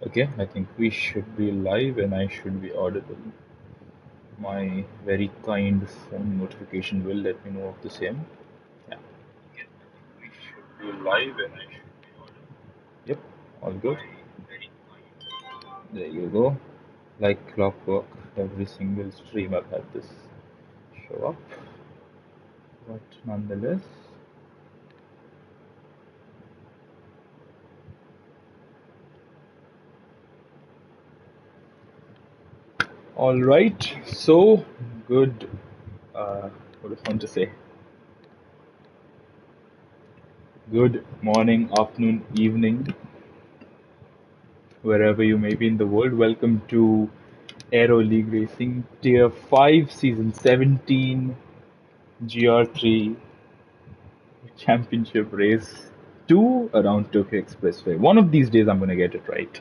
Okay, I think we should be live and I should be audible. My very kind phone notification will let me know of the same. Yeah. Okay, I think we should be live and I should be audible. Yep, all good. There you go. Like clockwork, every single stream I've had this show up. But nonetheless, all right. So good. What do I want to say? Good morning, afternoon, evening, wherever you may be in the world. Welcome to Aero League Racing Tier 5 Season 17 GR3 Championship Race 2 around Tokyo Expressway. One of these days I'm going to get it right.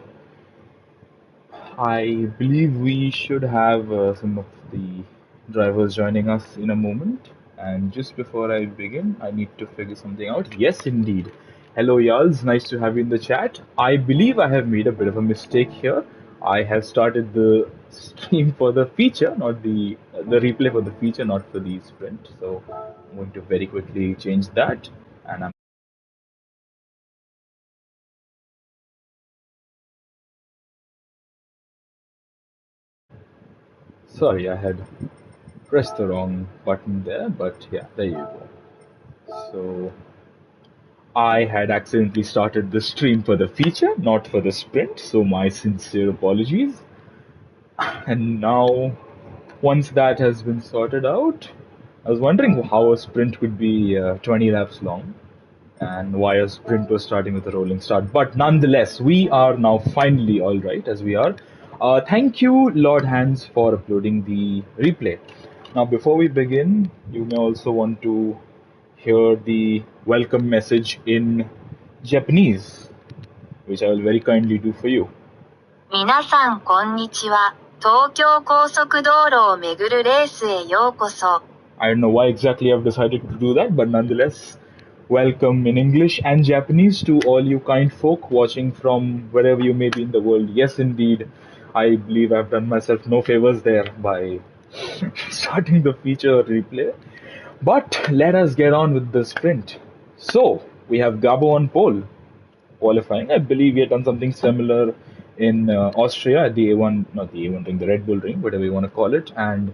I believe we should have some of the drivers joining us in a moment. And just before I begin, I need to figure something out. Yes, indeed. Hello, y'alls. Nice to have you in the chat. I believe I have made a bit of a mistake here. I have started the stream for the feature, not the replay for the feature, not for the sprint. So I'm going to very quickly change that. And I'm sorry, I had pressed the wrong button there, but yeah, there you go. So I had accidentally started the stream for the feature, not for the sprint, so my sincere apologies. And now, once that has been sorted out, I was wondering how a sprint could be 20 laps long and why a sprint was starting with a rolling start. But nonetheless, we are now finally all right as we are. Thank you, Lord Hands, for uploading the replay. Now, before we begin, you may also want to hear the welcome message in Japanese, which I will very kindly do for you. 皆さんこんにちは。東京高速道路を巡るレースへようこそ。I don't know why exactly I've decided to do that, but nonetheless, welcome in English and Japanese to all you kind folk watching from wherever you may be in the world. Yes, indeed, I believe I've done myself no favors there by starting the feature replay. But let us get on with the sprint. So, we have Gabo on pole qualifying. I believe he had done something similar in Austria at the A1, not the A1 ring, the Red Bull ring, whatever you want to call it, and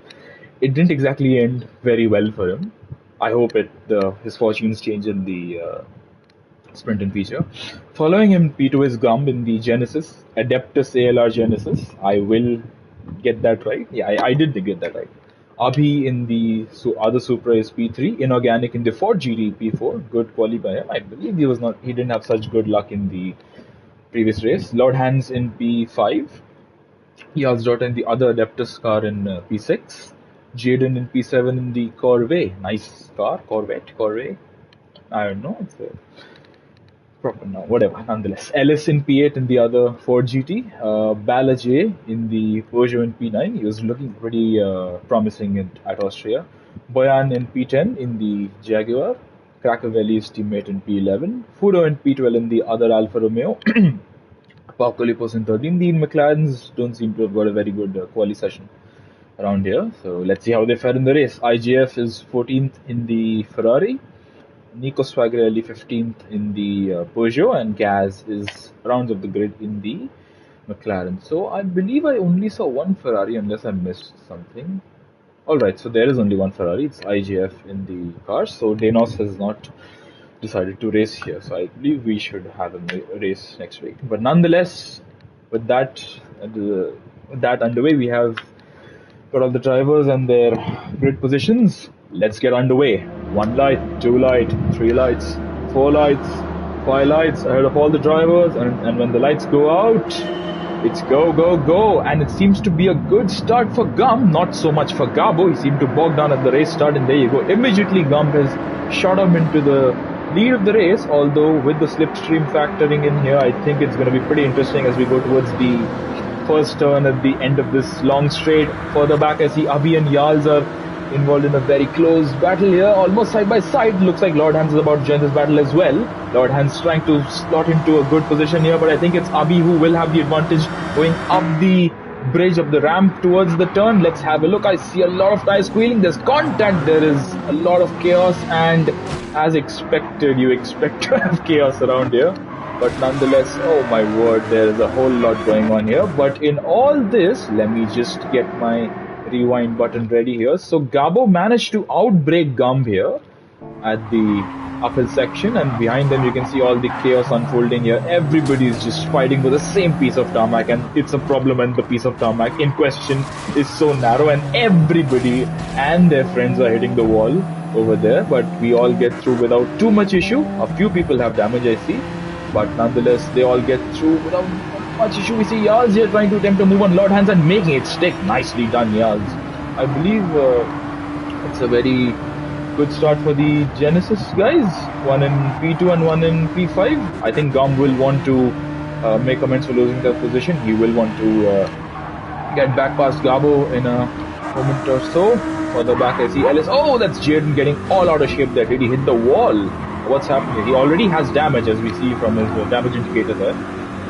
it didn't exactly end very well for him. I hope his fortunes change in the sprint and feature. Following him, P2 is Gumb in the Genesis, Adeptus ALR Genesis. I will get that right. Yeah, I did get that right. Abhi in the other Supra is P3. Inorganic in the Ford GT P4. Good quali by him. I believe he didn't have such good luck in the previous race. Lord Hans in P5. Yazdot in the other Adeptus car in P6. Jaden in P7 in the Corvette. Nice car. Corvette. I don't know. It's a proper now. Whatever. Nonetheless. Ellis in P8 in the other Ford GT. Balajay in the Peugeot in P9. He was looking pretty promising at Austria. Boyan in P10 in the Jaguar. Cracavelli's teammate in P11. Fudo in P12 in the other Alfa Romeo. Pacolipos in 13. The McLarens don't seem to have got a very good quali session around here. So let's see how they fare in the race. IGF is 14th in the Ferrari. Nico Swagarelli 15th in the Peugeot, and Gaz is rounds of the grid in the McLaren. So I believe I only saw one Ferrari unless I missed something. Alright, so there is only one Ferrari. It's IGF in the cars. So Denos has not decided to race here. So I believe we should have a race next week. But nonetheless, with that underway, we have got all the drivers and their grid positions. Let's get underway. 1 light, 2 light, 3 lights, 4 lights, 5 lights ahead of all the drivers. And when the lights go out, it's go, go, go. And it seems to be a good start for Gum, not so much for Gabo. He seemed to bog down at the race start, and there you go. Immediately, Gum has shot him into the lead of the race, although with the slipstream factoring in here, I think it's going to be pretty interesting as we go towards the first turn at the end of this long straight. Further back, I see Abhi and Yals are involved in a very close battle here, almost side by side. Looks like Lord Hans is about to join this battle as well. Lord Hans trying to slot into a good position here, but I think it's Abhi who will have the advantage going up the bridge of the ramp towards the turn. Let's have a look. I see a lot of tires squealing. There's contact. There is a lot of chaos, and as expected, you expect to have chaos around here. But nonetheless, oh my word, there is a whole lot going on here. But in all this, let me just get my rewind button ready here. So Gabo managed to outbrake Gumb here at the uphill section, and behind them you can see all the chaos unfolding here. Everybody is just fighting for the same piece of tarmac, and it's a problem when the piece of tarmac in question is so narrow and everybody and their friends are hitting the wall over there. But we all get through without too much issue. A few people have damage, I see, but nonetheless they all get through without much issue. We see Yals here trying to attempt to move on Lord Hans and making it stick. Nicely done, Yals. I believe it's a very good start for the Genesis guys. One in P2 and one in P5. I think Gum will want to make amends for losing that position. He will want to get back past Gabo in a moment or so. Further back I see Ellis. Oh, that's Jaden getting all out of shape there. Did he hit the wall? What's happening? He already has damage, as we see from his damage indicator there.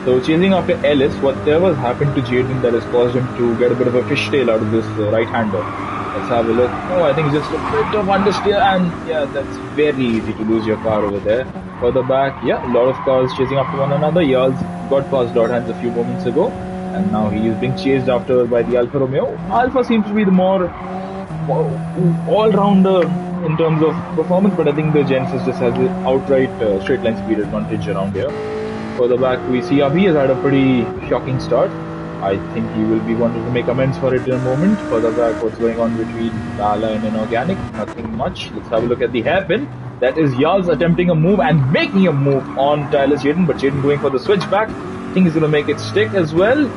So chasing after Ellis, whatever happened to Jaden that has caused him to get a bit of a fishtail out of this right-hander. Let's have a look. Oh, I think it's just a bit of understeer, and yeah, that's very easy to lose your car over there. Further back, yeah, a lot of cars chasing after one another. Yals got past Lord Hans a few moments ago, and now he is being chased after by the Alfa Romeo. Alfa seems to be the more all-rounder in terms of performance, but I think the Genesis just has an outright straight line speed advantage around here. Further back, we see Abhi has had a pretty shocking start. I think he will be wanting to make amends for it in a moment. Further back, what's going on between Dala and Inorganic? Nothing much. Let's have a look at the hairpin. That is Yals attempting a move and making a move on Tyler's Jaden, but Jaden going for the switchback. I think he's going to make it stick as well.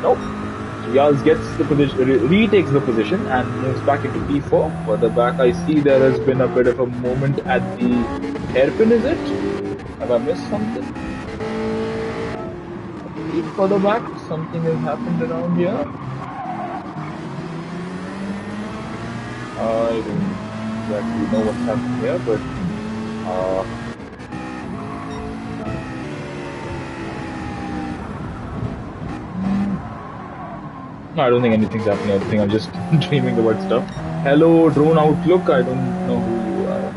Nope. So Yals gets the position, retakes the position and moves back into P4. Further back, I see there has been a bit of a moment at the hairpin, is it? Have I missed something? Further back, something has happened around here. I don't exactly know what's happening here, but no, I don't think anything's happening. I think I'm just dreaming about stuff. Hello, Drone Outlook. I don't know who you are.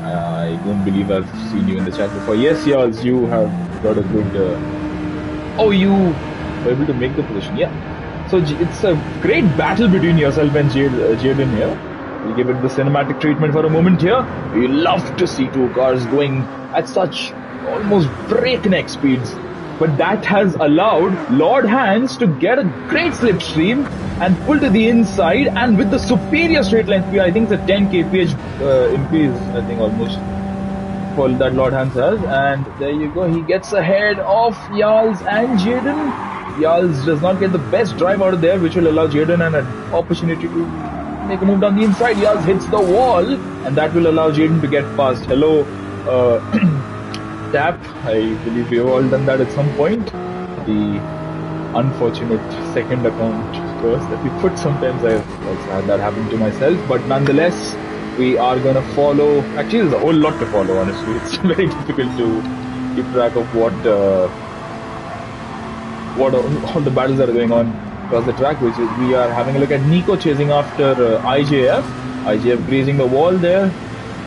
I don't believe I've seen you in the chat before. Yes, Yals, you have got a good. Oh, you were able to make the position. Yeah. So it's a great battle between yourself and Jaden here. We'll give it the cinematic treatment for a moment here. We love to see two cars going at such almost breakneck speeds. But that has allowed Lord Hans to get a great slipstream and pull to the inside, and with the superior straight line speed, I think it's a 10 kph increase, I think almost, for that Lord Hans has. And there you go, he gets ahead of Yals and Jaden. Yals does not get the best drive out of there, which will allow Jaden an opportunity to make a move down the inside. Yals hits the wall, and that will allow Jaden to get past. Hello, Tap. I believe we've all done that at some point. The unfortunate second account curse that we put sometimes. I've also had that happen to myself, but nonetheless, we are gonna follow. Actually, there's a whole lot to follow, honestly. It's very difficult to keep track of what all the battles that are going on across the track, which is we are having a look at Nico chasing after IJF. IJF grazing the wall there,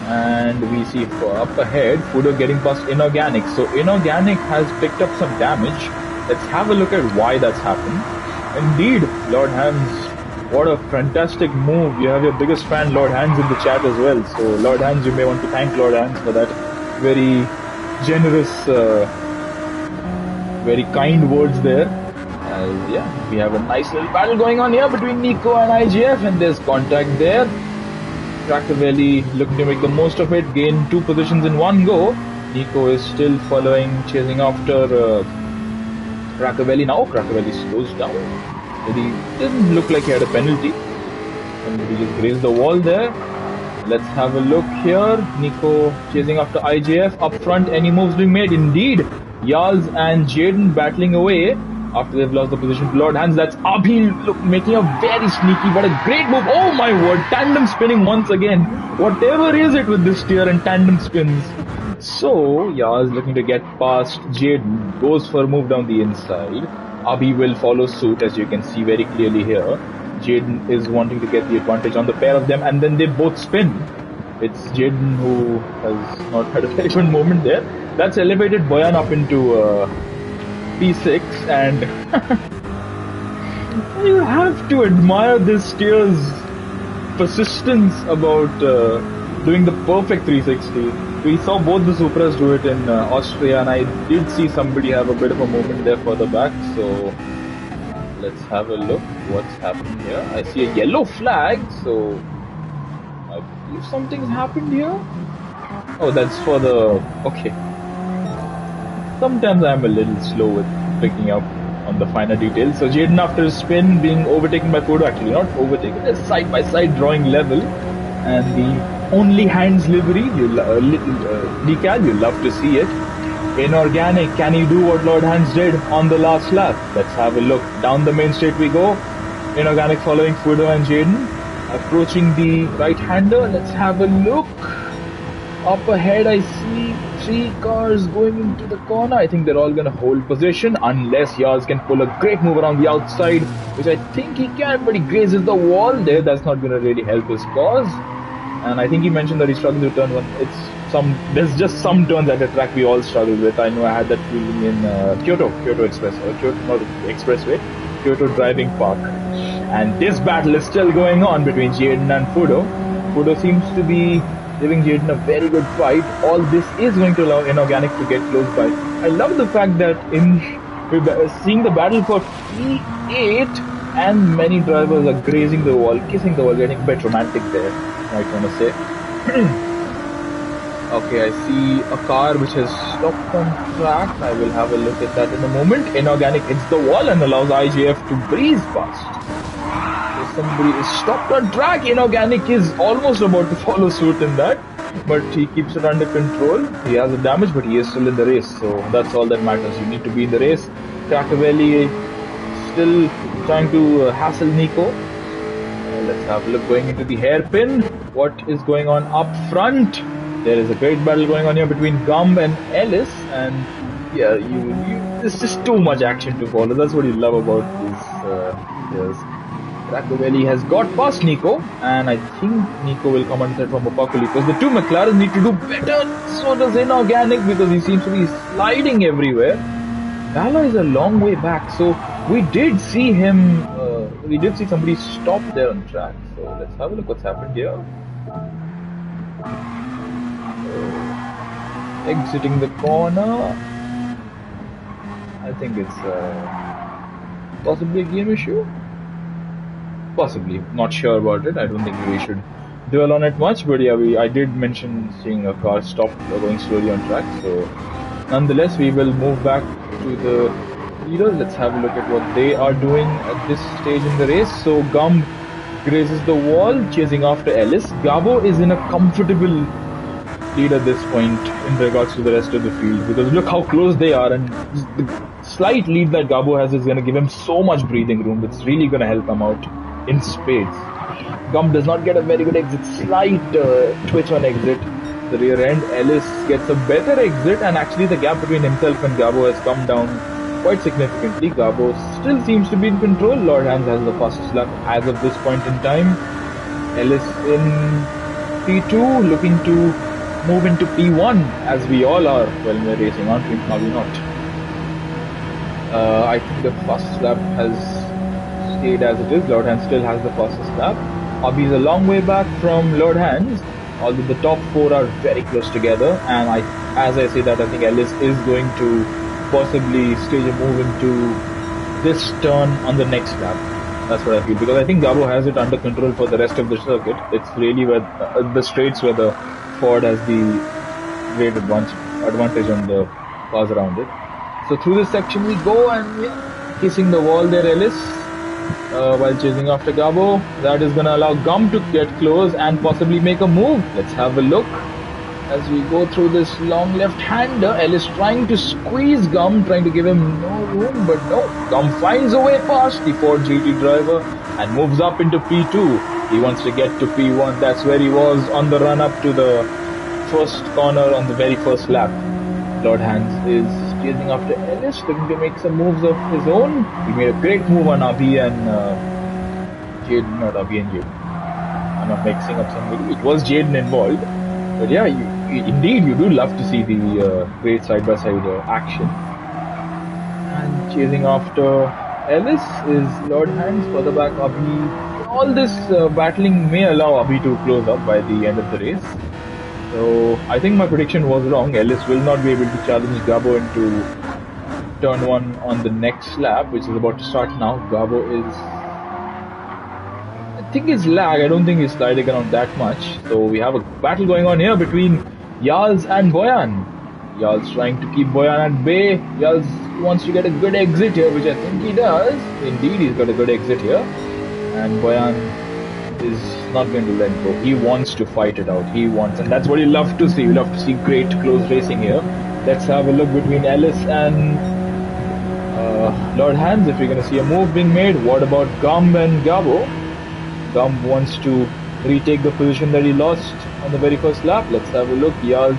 and we see up ahead Fudo getting past Inorganic. So Inorganic has picked up some damage. Let's have a look at why that's happened. Indeed, Lord Hans, what a fantastic move. You have your biggest fan Lord Hans in the chat as well. So Lord Hans, you may want to thank Lord Hans for that very generous, very kind words there. Yeah, we have a nice little battle going on here between Nico and IGF, and there's contact there. Crackavelli looking to make the most of it, gain 2 positions in one go. Nico is still following, chasing after Crackavelli now. Crackavelli slows down. He didn't look like he had a penalty, and he just grazed the wall there. Let's have a look here. Nico chasing after IJF. Up front, any moves being made? Indeed, Yals and Jaden battling away after they've lost the position to Lord Hans. That's Abhi making a very sneaky but a great move. Oh my word, tandem spinning once again. Whatever is it with this steer and tandem spins. So, Yaz looking to get past Jaden, goes for a move down the inside. Abhi will follow suit, as you can see very clearly here. Jaden is wanting to get the advantage on the pair of them, and then they both spin. It's Jaden who has not had a very good moment there. That's elevated Boyan up into P6, and you have to admire this steer's persistence about doing the perfect 360. We saw both the Supras do it in Austria, and I did see somebody have a bit of a moment there further back, so let's have a look what's happening here. I see a yellow flag, so I believe something's happened here. Oh, that's for the... okay. Sometimes I'm a little slow with picking up on the finer details. So Jaden, after his spin, being overtaken by Fodo, actually not overtaken, it's side by side drawing level, and the only hands livery, little decal, you love to see it. Inorganic, can he do what Lord Hands did on the last lap? Let's have a look. Down the main straight we go. Inorganic following Fodo and Jaden, approaching the right-hander. Let's have a look. Up ahead, I see 3 cars going into the corner. I think they're all going to hold position unless Yaz can pull a great move around the outside, which I think he can, but he grazes the wall there. That's not going to really help his cause. And I think he mentioned that he's struggling to turn one. There's just some turns at the track we all struggle with. I know I had that feeling in Kyoto Expressway, Kyoto Driving Park. And this battle is still going on between Jaden and Fodo. Fodo seems to be giving Jaden a very good fight. All this is going to allow Inorganic to get close by. I love the fact that we're seeing the battle for P8 and many drivers are grazing the wall, kissing the wall, getting a bit romantic there, I might want to say. Okay, I see a car which has stopped on track. I will have a look at that in a moment. Inorganic hits the wall and allows IJF to breeze past. Somebody is stopped on track. Inorganic is almost about to follow suit in that, but he keeps it under control. He has a damage, but he is still in the race, so that's all that matters. You need to be in the race. Cracavelli still trying to hassle Nico. Let's have a look going into the hairpin. What is going on up front? There is a great battle going on here between Gumb and Ellis, and yeah, there's just too much action to follow. That's what you love about this. Cracavelli has got past Nico, and I think Nico will come under threat from Opakuli because the two McLarens need to do better. So does Inorganic, because he seems to be sliding everywhere. Gala is a long way back, so we did see somebody stop there on track. So let's have a look what's happened here. Exiting the corner. I think it's possibly a game issue. Possibly, not sure about it. I don't think we should dwell on it much, but yeah, I did mention seeing a car stop going slowly on track. So nonetheless, we will move back to the leaders. Let's have a look at what they are doing at this stage in the race. So Gumb grazes the wall, chasing after Ellis. Gabo is in a comfortable lead at this point in regards to the rest of the field, because look how close they are, and the slight lead that Gabo has is going to give him so much breathing room. It's really going to help him out in spades. Gumb does not get a very good exit, slight twitch on exit. The rear end, Ellis gets a better exit, and actually the gap between himself and Gabo has come down quite significantly. Gabo still seems to be in control. Lord Hands has the fastest lap as of this point in time. Ellis in P2, looking to move into P1, as we all are when we're racing, aren't we? Are we not? I think the fastest lap has stayed as it is. Lord Hands still has the fastest lap. Abhi is a long way back from Lord Hands, although the top 4 are very close together, and as I say that, I think Ellis is going to possibly stage a move into this turn on the next lap. That's what I feel, because I think Gabo has it under control for the rest of the circuit. It's really where the straights where the Ford has the great advantage on the cars around it. So through this section we go, and kissing the wall there, Ellis, while chasing after Gabo. That is going to allow Gum to get close and possibly make a move. Let's have a look as we go through this long left-hander. Ellis trying to squeeze Gum, trying to give him no room, but no. Gum finds a way past the Ford GT driver and moves up into P2. He wants to get to P1. That's where he was on the run up to the first corner on the very first lap. Lord Hans is chasing after Ellis, looking to make some moves of his own. He made a great move on Abhi and Jaden, not Abhi and Jaden. I'm not mixing up somebody. It was Jaden involved. But yeah, indeed, you do love to see the great side-by-side action. And chasing after Ellis is Lord Hans, further back Abhi. All this battling may allow Abhi to close up by the end of the race. So I think my prediction was wrong. Ellis will not be able to challenge Gabo into turn 1 on the next lap, which is about to start now. Gabo is, I think it's lag. I don't think he's sliding around that much. So we have a battle going on here between Yals and Boyan. Yals trying to keep Boyan at bay. Yals wants to get a good exit here, which I think he does. Indeed, he's got a good exit here. And Boyan is not going to let go. He wants to fight it out. He wants, and that's what you love to see. You love to see great close racing here. Let's have a look between Ellis and Lord Hans. If you're going to see a move being made, what about Gumb and Gabo? Gumb wants to retake the position that he lost on the very first lap. Let's have a look. Yals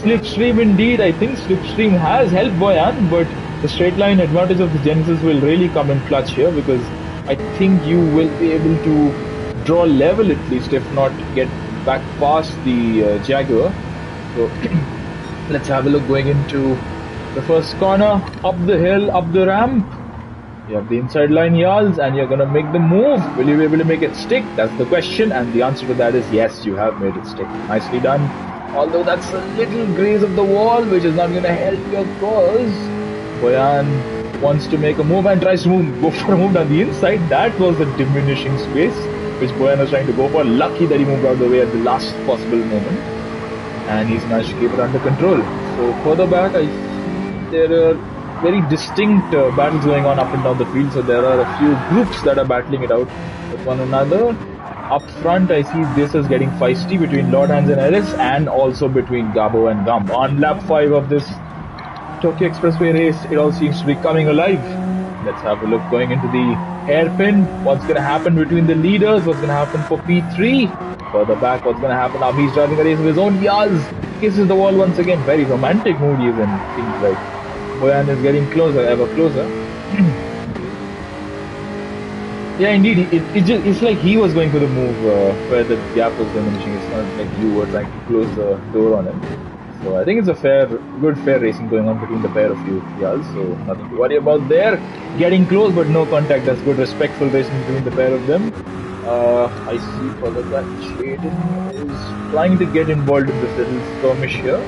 Slipstream, indeed. I think Slipstream has helped Boyan, but the straight line advantage of the Genesis will really come in clutch here, because I think you will be able to draw level at least, if not get back past the Jaguar. So let's have a look going into the first corner, up the hill, up the ramp. You have the inside line Yals, and you're gonna make the move. Will you be able to make it stick? That's the question, and the answer to that is yes, you have made it stick. Nicely done. Although that's a little graze of the wall, which is not gonna help your cause. Boyan wants to make a move and tries to go for a move down the inside. That was the diminishing space which Boyan was trying to go for. Lucky that he moved out of the way at the last possible moment, and he's managed to keep it under control. So further back, I see there are very distinct battles going on up and down the field. So there are a few groups that are battling it out with one another. Up front, I see this is getting feisty between Lord Hans and Ellis, and also between Gabo and Gumb. On lap 5 of this Tokyo Expressway race, it all seems to be coming alive. Let's have a look going into the hairpin. What's going to happen between the leaders? What's going to happen for P3? Further back, what's going to happen? Abhi's driving a race of his own. Yaz kisses the wall once again. Very romantic mood even, seems like. Boyan is getting closer, ever closer. Yeah, indeed, it's like he was going for the move where the gap was diminishing. It's not like you were trying to close the door on him. So I think it's a good fair racing going on between the pair of you, Yals. So nothing to worry about there. Getting close but no contact. That's good, respectful racing between the pair of them. I see further that Jaden is trying to get involved in this little skirmish here.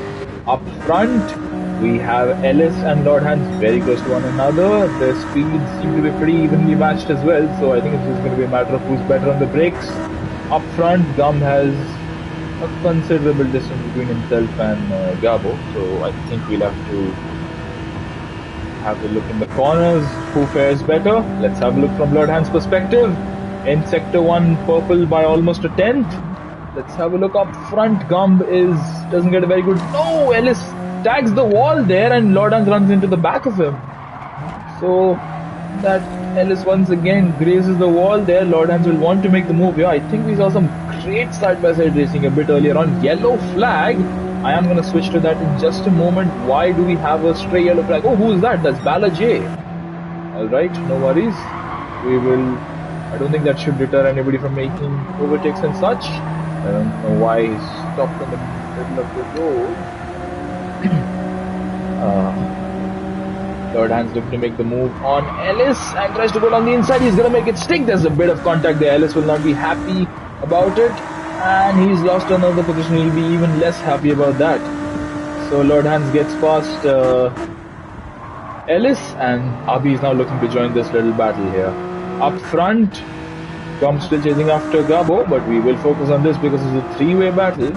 Up front, we have Ellis and Lord Hans very close to one another. Their speeds seem to be pretty evenly matched as well, so I think it's just going to be a matter of who's better on the brakes. Up front, Gum has a considerable distance between himself and Gabo, so I think we'll have to look in the corners who fares better. Let's have a look from Lord Hans' perspective. In Sector 1, purple by almost a tenth. Let's have a look up front. Gumb doesn't get a very good... No! Ellis tags the wall there, and Lord Hans runs into the back of him. So that Ellis once again grazes the wall there. Lord Hans will want to make the move here. I think we saw some great side-by-side racing a bit earlier on. Yellow flag. I am going to switch to that in just a moment. Why do we have a stray yellow flag? Oh, who is that? That's Bala J. Alright, no worries. I don't think that should deter anybody from making overtakes and such. I don't know why he's stopped in the middle of the road. Lord Hans looking to make the move on Ellis and tries to go down the inside. He's going to make it stick. There's a bit of contact there. Ellis will not be happy about it, and he's lost another position. He'll be even less happy about that. So Lord Hans gets past Ellis, and Abhi is now looking to join this little battle here. Up front, Gum still chasing after Gabo, but we will focus on this because it's a three-way battle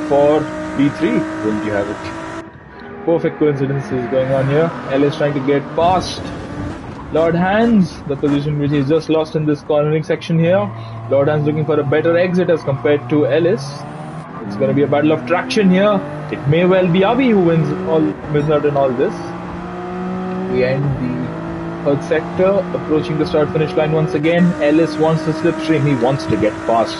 for B3. Wouldn't you have it? Perfect coincidences going on here. Ellis trying to get past Lord Hans, the position which he's just lost in this cornering section here. Lord Hans looking for a better exit as compared to Ellis. It's going to be a battle of traction here. It may well be Abhi who wins out in all this. We end the third sector, approaching the start-finish line once again. Ellis wants the slipstream. He wants to get past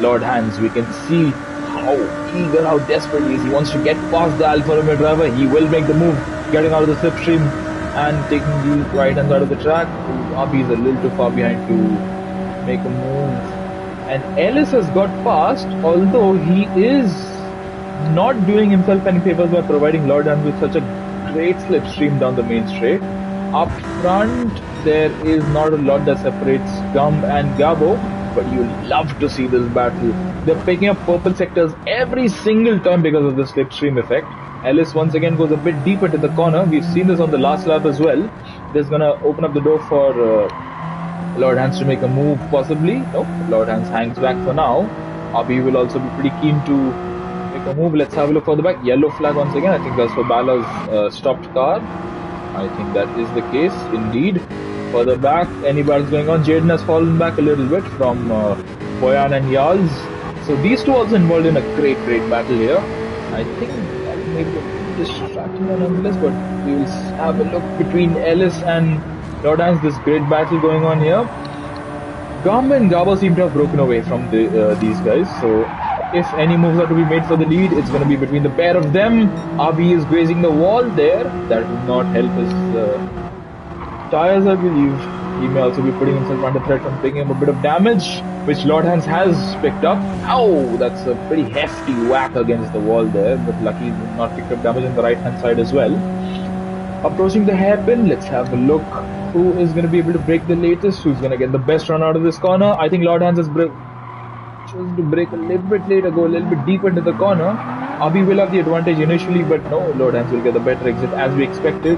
Lord Hans. We can see how eager, how desperate he is. He wants to get past the Alfa Romeo driver. He will make the move, getting out of the slipstream and taking the right hand side of the track. Abi is a little too far behind to make a move. And Ellis has got past, although he is not doing himself any favors by providing Lord Hans with such a great slipstream down the main straight. Up front, there is not a lot that separates Gumb and Gabo, but you love to see this battle. They're picking up purple sectors every single turn because of the slipstream effect. Ellis once again goes a bit deep into the corner. We've seen this on the last lap as well. This is going to open up the door for Lord Hans to make a move, possibly. Nope, Lord Hans hangs back for now. Abi will also be pretty keen to make a move. Let's have a look for the back. Yellow flag once again. I think that's for Bala's stopped car. I think that is the case, indeed. Further back, any battles going on? Jaden has fallen back a little bit from Boyan and Yals. So these two also involved in a great battle here. I think that may be a distracting one nonetheless, but we will have a look between Ellis and Lord Hans. This great battle going on here. Gum and Gabo seem to have broken away from these guys. So if any moves are to be made for the lead, it's going to be between the pair of them. Abi is grazing the wall there. That will not help his tires, I believe. He may also be putting himself under threat from taking a bit of damage, which Lord Hans has picked up. Ow! That's a pretty hefty whack against the wall there, but lucky he's not picked up damage on the right hand side as well. Approaching the hairpin, let's have a look. Who is going to be able to break the latest? Who's going to get the best run out of this corner? I think Lord Hans has chosen to break a little bit later, go a little bit deeper into the corner. Abi will have the advantage initially, but no, Lord Hans will get the better exit as we expected.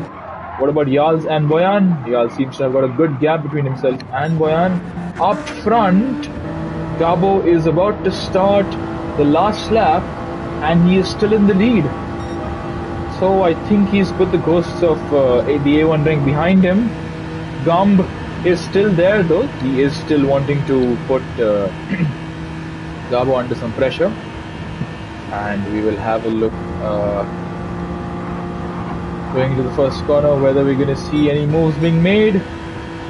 What about Yals and Boyan? Yals seems to have got a good gap between himself and Boyan. Up front, Gabo is about to start the last lap and he is still in the lead. So I think he's put the ghosts of the A1 ring behind him. Gumb is still there though. He is still wanting to put Gabo under some pressure. And we will have a look going to the first corner whether we're going to see any moves being made.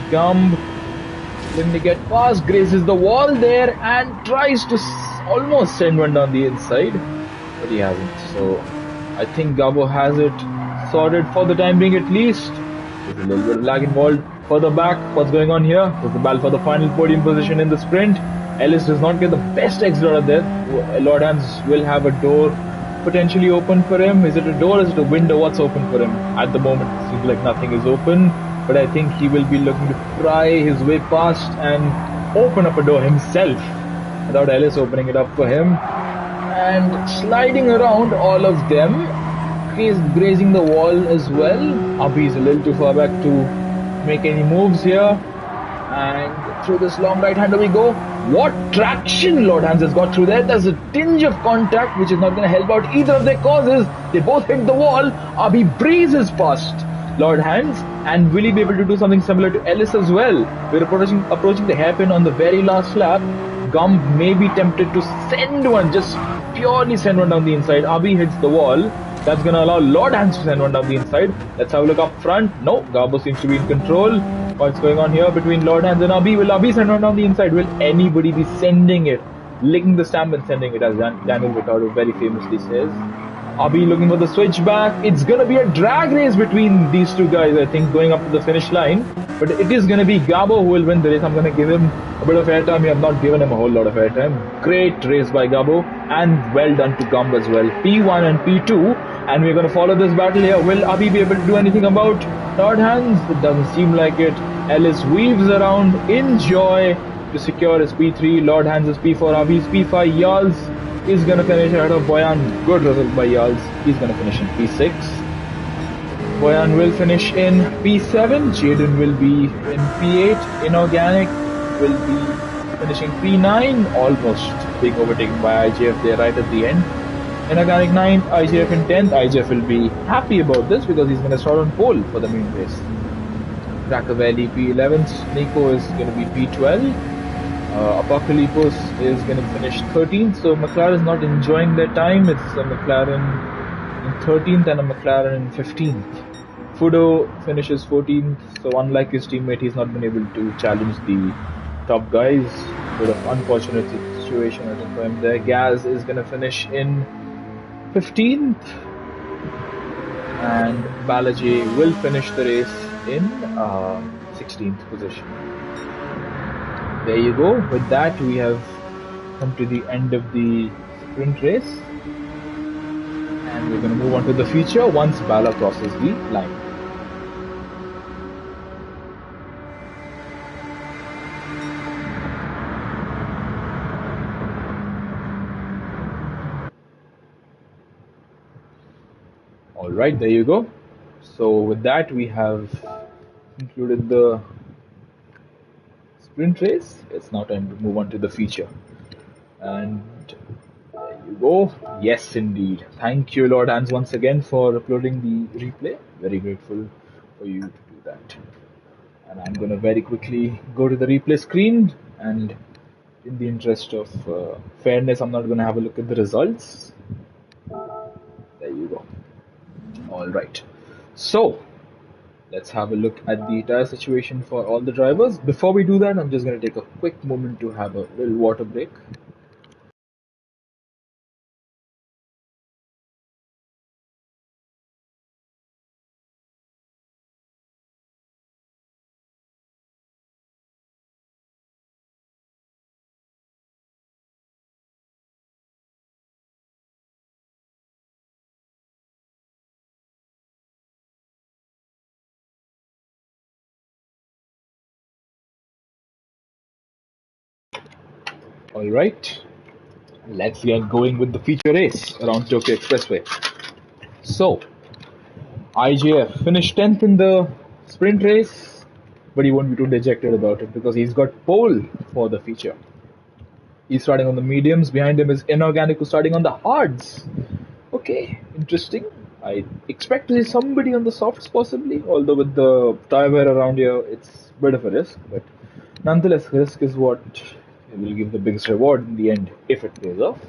Gumb looking to get past, grazes the wall there and tries to almost send one down the inside, but he hasn't. So I think Gabo has it sorted for the time being at least. There's a little bit of lag involved. Further back, what's going on here? Was the battle for the final podium position in the sprint. Ellis does not get the best exit out of there. Lord Hans will have a door potentially open for him. Is it a door or is it a window? What's open for him? At the moment, it seems like nothing is open. But I think he will be looking to pry his way past and open up a door himself without Ellis opening it up for him. And sliding around all of them, he's grazing the wall as well. Abi is a little too far back to make any moves here. And through this long right hander we go. What traction Lord Hans has got through there. There's a tinge of contact which is not going to help out either of their causes. They both hit the wall. Abi breezes past Lord Hans, and will he be able to do something similar to Ellis as well? We're approaching the hairpin on the very last lap. Gumb may be tempted to send one, just purely send one down the inside. Abi hits the wall. That's going to allow Lord Hans to send one down the inside. Let's have a look up front. No, Gabo seems to be in control. What's going on here between Lord Hans and Abi? Will Abi send one down the inside? Will anybody be sending it? Licking the stamp and sending it, as Daniel Ricciardo very famously says. Abi looking for the switchback. It's going to be a drag race between these two guys, I think, going up to the finish line. But it is going to be Gabo who will win the race. I'm going to give him a bit of airtime. We have not given him a whole lot of airtime. Great race by Gabo, and well done to Gumb as well. P1 and P2, and we're going to follow this battle here. Will Abi be able to do anything about Lord Hans? It doesn't seem like it. Ellis weaves around in joy to secure his P3. Lord Hans is P4, Abi's P5. Yals is going to finish ahead of Boyan. Good result by Yals. He's going to finish in P6. Boyan will finish in P7. Jaden will be in P8. Inorganic will be finishing P9. Almost being overtaken by IJF there right at the end. Inorganic 9th, IJF in 10th. IJF will be happy about this because he's going to start on pole for the main race. Cracker Valley P11th. Nico is going to be P12. Apocalypse is going to finish 13th, so McLaren is not enjoying their time. It's a McLaren in 13th and a McLaren in 15th. Fudo finishes 14th, so unlike his teammate, he's not been able to challenge the top guys. Bit of unfortunate situation I think for him there. Gaz is going to finish in 15th, and Balaji will finish the race in 16th position. There you go. With that, we have come to the end of the sprint race, and we're going to move on to the feature once Bala crosses the line. Alright, there you go. So with that, we have concluded the sprint race. It's now time to move on to the feature. And there you go. Yes, indeed. Thank you, Lord Hans, once again for uploading the replay. Very grateful for you to do that. And I'm going to very quickly go to the replay screen, and in the interest of fairness, I'm not going to have a look at the results. There you go. Alright. So, let's have a look at the tire situation for all the drivers. Before we do that, I'm just going to take a quick moment to have a little water break. Alright, let's get going with the feature race around Tokyo Expressway. So, IJF finished 10th in the sprint race, but he won't be too dejected about it because he's got pole for the feature. He's starting on the mediums, behind him is Inorganic who's starting on the hards. Okay, interesting. I expect to see somebody on the softs possibly, although with the tire wear around here, it's a bit of a risk, but nonetheless, risk is what will give the biggest reward in the end if it pays off.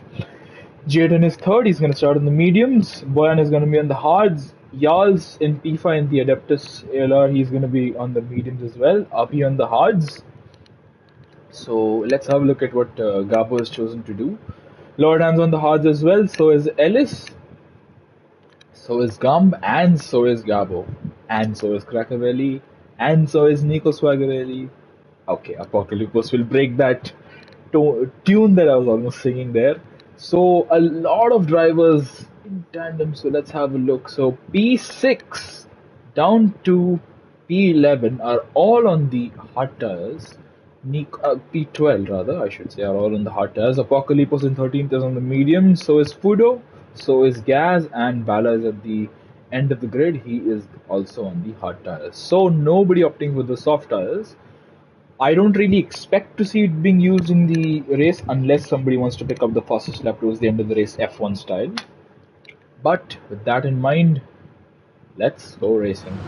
Jaden is third, he's going to start on the mediums. Boyan is going to be on the hards. Yals in P5 in the Adeptus ALR, he's going to be on the mediums as well. Api on the hards. So let's have a look at what Gabo has chosen to do. Lord Hans on the hards as well, so is Ellis, so is Gumb, and so is Gabo, and so is Crackavelli, and so is Nico Swaggerelli. Okay, Apocalypse will break that tune that I was almost singing there. So a lot of drivers in tandem, so let's have a look. So P6 down to P11 are all on the hard tires. P12 rather, I should say, are all on the hard tires. Apocalypse in 13th is on the medium, so is Fudo, so is Gaz, and Bala is at the end of the grid. He is also on the hard tires. So nobody opting for the soft tires. I don't really expect to see it being used in the race unless somebody wants to pick up the fastest lap towards the end of the race F1 style. But with that in mind, let's go racing.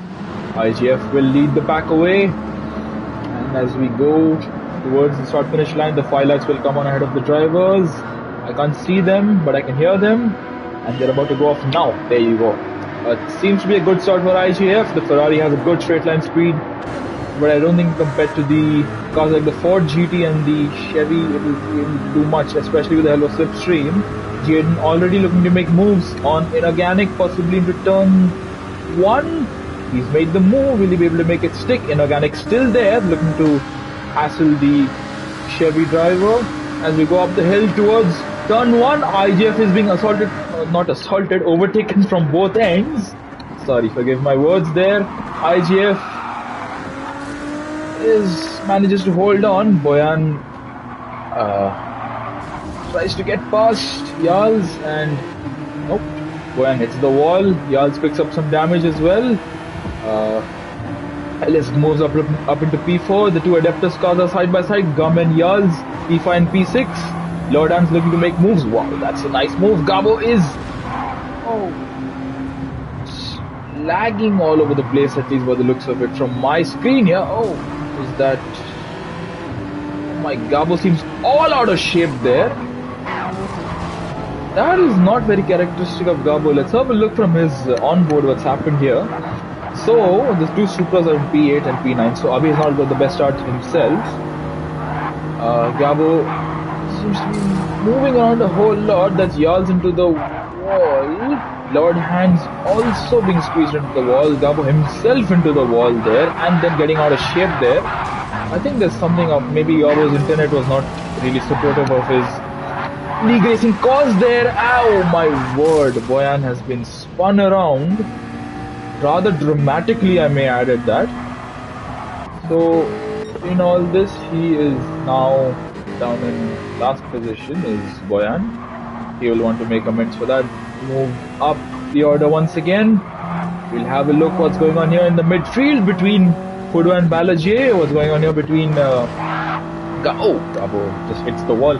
IGF will lead the pack away, and as we go towards the start finish line, the fire lights will come on ahead of the drivers. I can't see them, but I can hear them, and they're about to go off now. There you go. It seems to be a good start for IGF. The Ferrari has a good straight line speed, but I don't think compared to the cars like the Ford GT and the Chevy, it will do much, especially with the help of slipstream. Jaden already looking to make moves on Inorganic, possibly into turn 1. He's made the move. Will he be able to make it stick? Inorganic still there, looking to hassle the Chevy driver. As we go up the hill towards turn 1, IGF is being assaulted, not assaulted, overtaken from both ends. Sorry, forgive my words there. IGF manages to hold on. Boyan tries to get past Yals, and nope, Boyan hits the wall. Yals picks up some damage as well. Ellis moves up into P4. The two Adeptus cars are side by side. Gum and Yals, P5 and P6. Lordan's looking to make moves. Wow, that's a nice move. Gabo is lagging all over the place, at least by the looks of it from my screen here. Oh, is that... Oh my, Gabo seems all out of shape there. That is not very characteristic of Gabo. Let's have a look from his onboard what's happened here. So, the two Supras are in P8 and P9, so Abhi has not got the best start himself. Gabo seems to be moving around a whole lot. That's Yarls into the wall. Lord Hands also being squeezed into the wall. Gabo himself into the wall there and then getting out of shape there. I think there's something of maybe Gabo's internet was not really supportive of his league racing cause there. Ow, my word. Boyan has been spun around rather dramatically, I may add at that. So in all this, he is now down in last position is Boyan. He will want to make amends for that. Move up the order once again. We'll have a look what's going on here in the midfield between Fudo and Balaji. What's going on here between Gabo just hits the wall.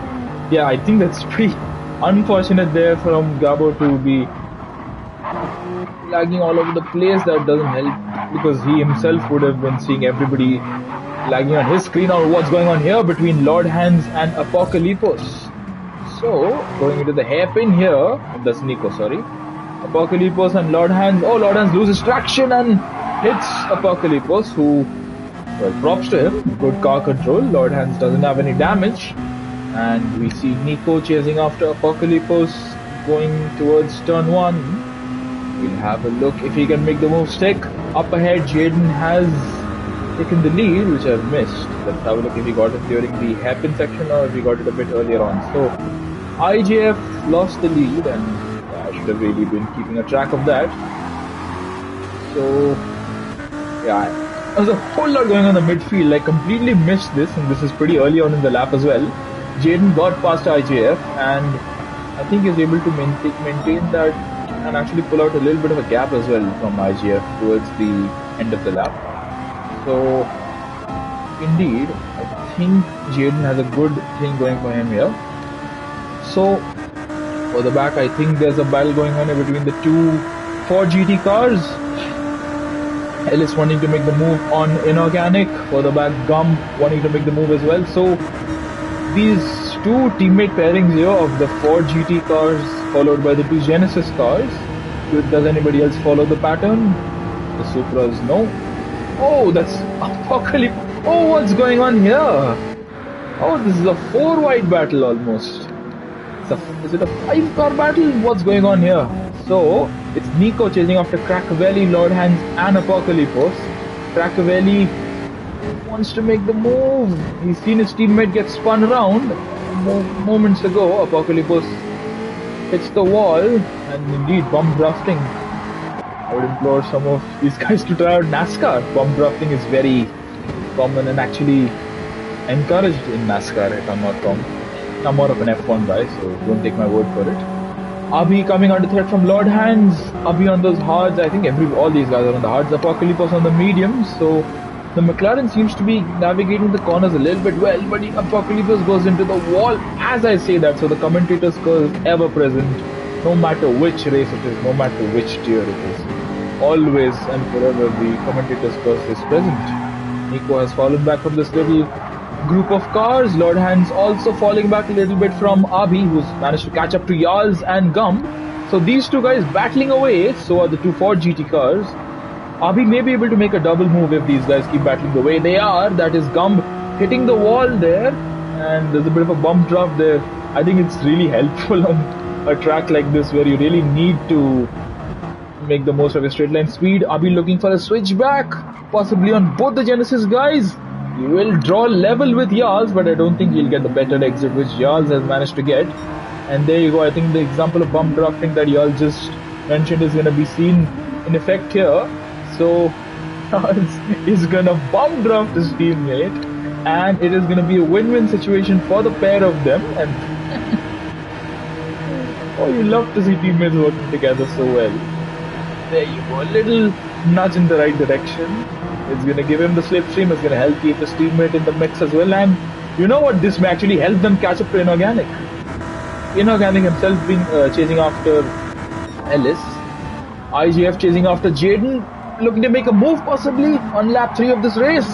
Yeah, I think that's pretty unfortunate there from Gabo to be lagging all over the place. That doesn't help because he himself would have been seeing everybody lagging on his screen. Or what's going on here between Lord Hands and Apocalypse. So, going into the hairpin here, that's Nico, sorry. Apocalypse and Lord Hands. Oh, Lord Hands loses traction and hits Apocalypse, who, well, props to him. Good car control. Lord Hands doesn't have any damage. And we see Nico chasing after Apocalypse going towards turn 1. We'll have a look if he can make the move stick. Up ahead, Jaden has taken the lead, which I've missed. Let's have a look if he got it during the hairpin section or if he got it a bit earlier on. So, IJF lost the lead and I should have really been keeping a track of that. So, yeah, there's a whole lot going on in the midfield. I completely missed this, and this is pretty early on in the lap as well. Jaden got past IJF and I think he's able to maintain that and actually pull out a little bit of a gap as well from IJF towards the end of the lap. So, indeed, I think Jaden has a good thing going for him here. So, for the back, I think there's a battle going on here between the two Ford GT cars. Ellis wanting to make the move on Inorganic. For the back, Gum wanting to make the move as well. So, these two teammate pairings here of the Ford GT cars followed by the two Genesis cars. Does anybody else follow the pattern? The Supras, no. Oh, that's Apocalypse. Oh, what's going on here? Oh, this is a 4-wide battle almost. Is it a 5-car battle? What's going on here? So, it's Nico chasing after Crackavelli, Lord Hands and Apocalypse. Crackavelli wants to make the move. He's seen his teammate get spun around. Moments ago, Apocalypse hits the wall and indeed bump drafting. I would implore some of these guys to try out NASCAR. Bump drafting is very common and actually encouraged in NASCAR, if I'm not wrong. I'm more of an F1 guy, so don't take my word for it. Abhi coming under threat from Lord Hands. Abhi on those hards. I think all these guys are on the hards. Apocalypse on the mediums. So the McLaren seems to be navigating the corners a little bit well, but Apocalypse goes into the wall as I say that. So the commentator's curse is ever present, no matter which race it is, no matter which tier it is. Always and forever the commentator's curse is present. Nico has fallen back from this little group of cars. Lord Hands also falling back a little bit from Abhi, who's managed to catch up to Yarls and Gum. So these two guys battling away. So are the two Ford GT cars. Abhi may be able to make a double move if these guys keep battling the way they are. That is Gum hitting the wall there, and there's a bit of a bump draft there. I think it's really helpful on a track like this where you really need to make the most of your straight line speed. Abhi looking for a switchback, possibly on both the Genesis guys. He will draw level with Yarls, but I don't think he'll get the better exit which Yarls has managed to get. And there you go. I think the example of bump drafting that Yarls just mentioned is going to be seen in effect here. So Yarls is going to bump draft his teammate, and it is going to be a win-win situation for the pair of them. And oh, you love to see teammates working together so well. There you go, a little nudge in the right direction. It's going to give him the slipstream. It's going to help keep his teammate in the mix as well. And you know what? This may actually help them catch up to Inorganic. Inorganic himself being chasing after Ellis. IGF chasing after Jaden. Looking to make a move possibly on lap 3 of this race.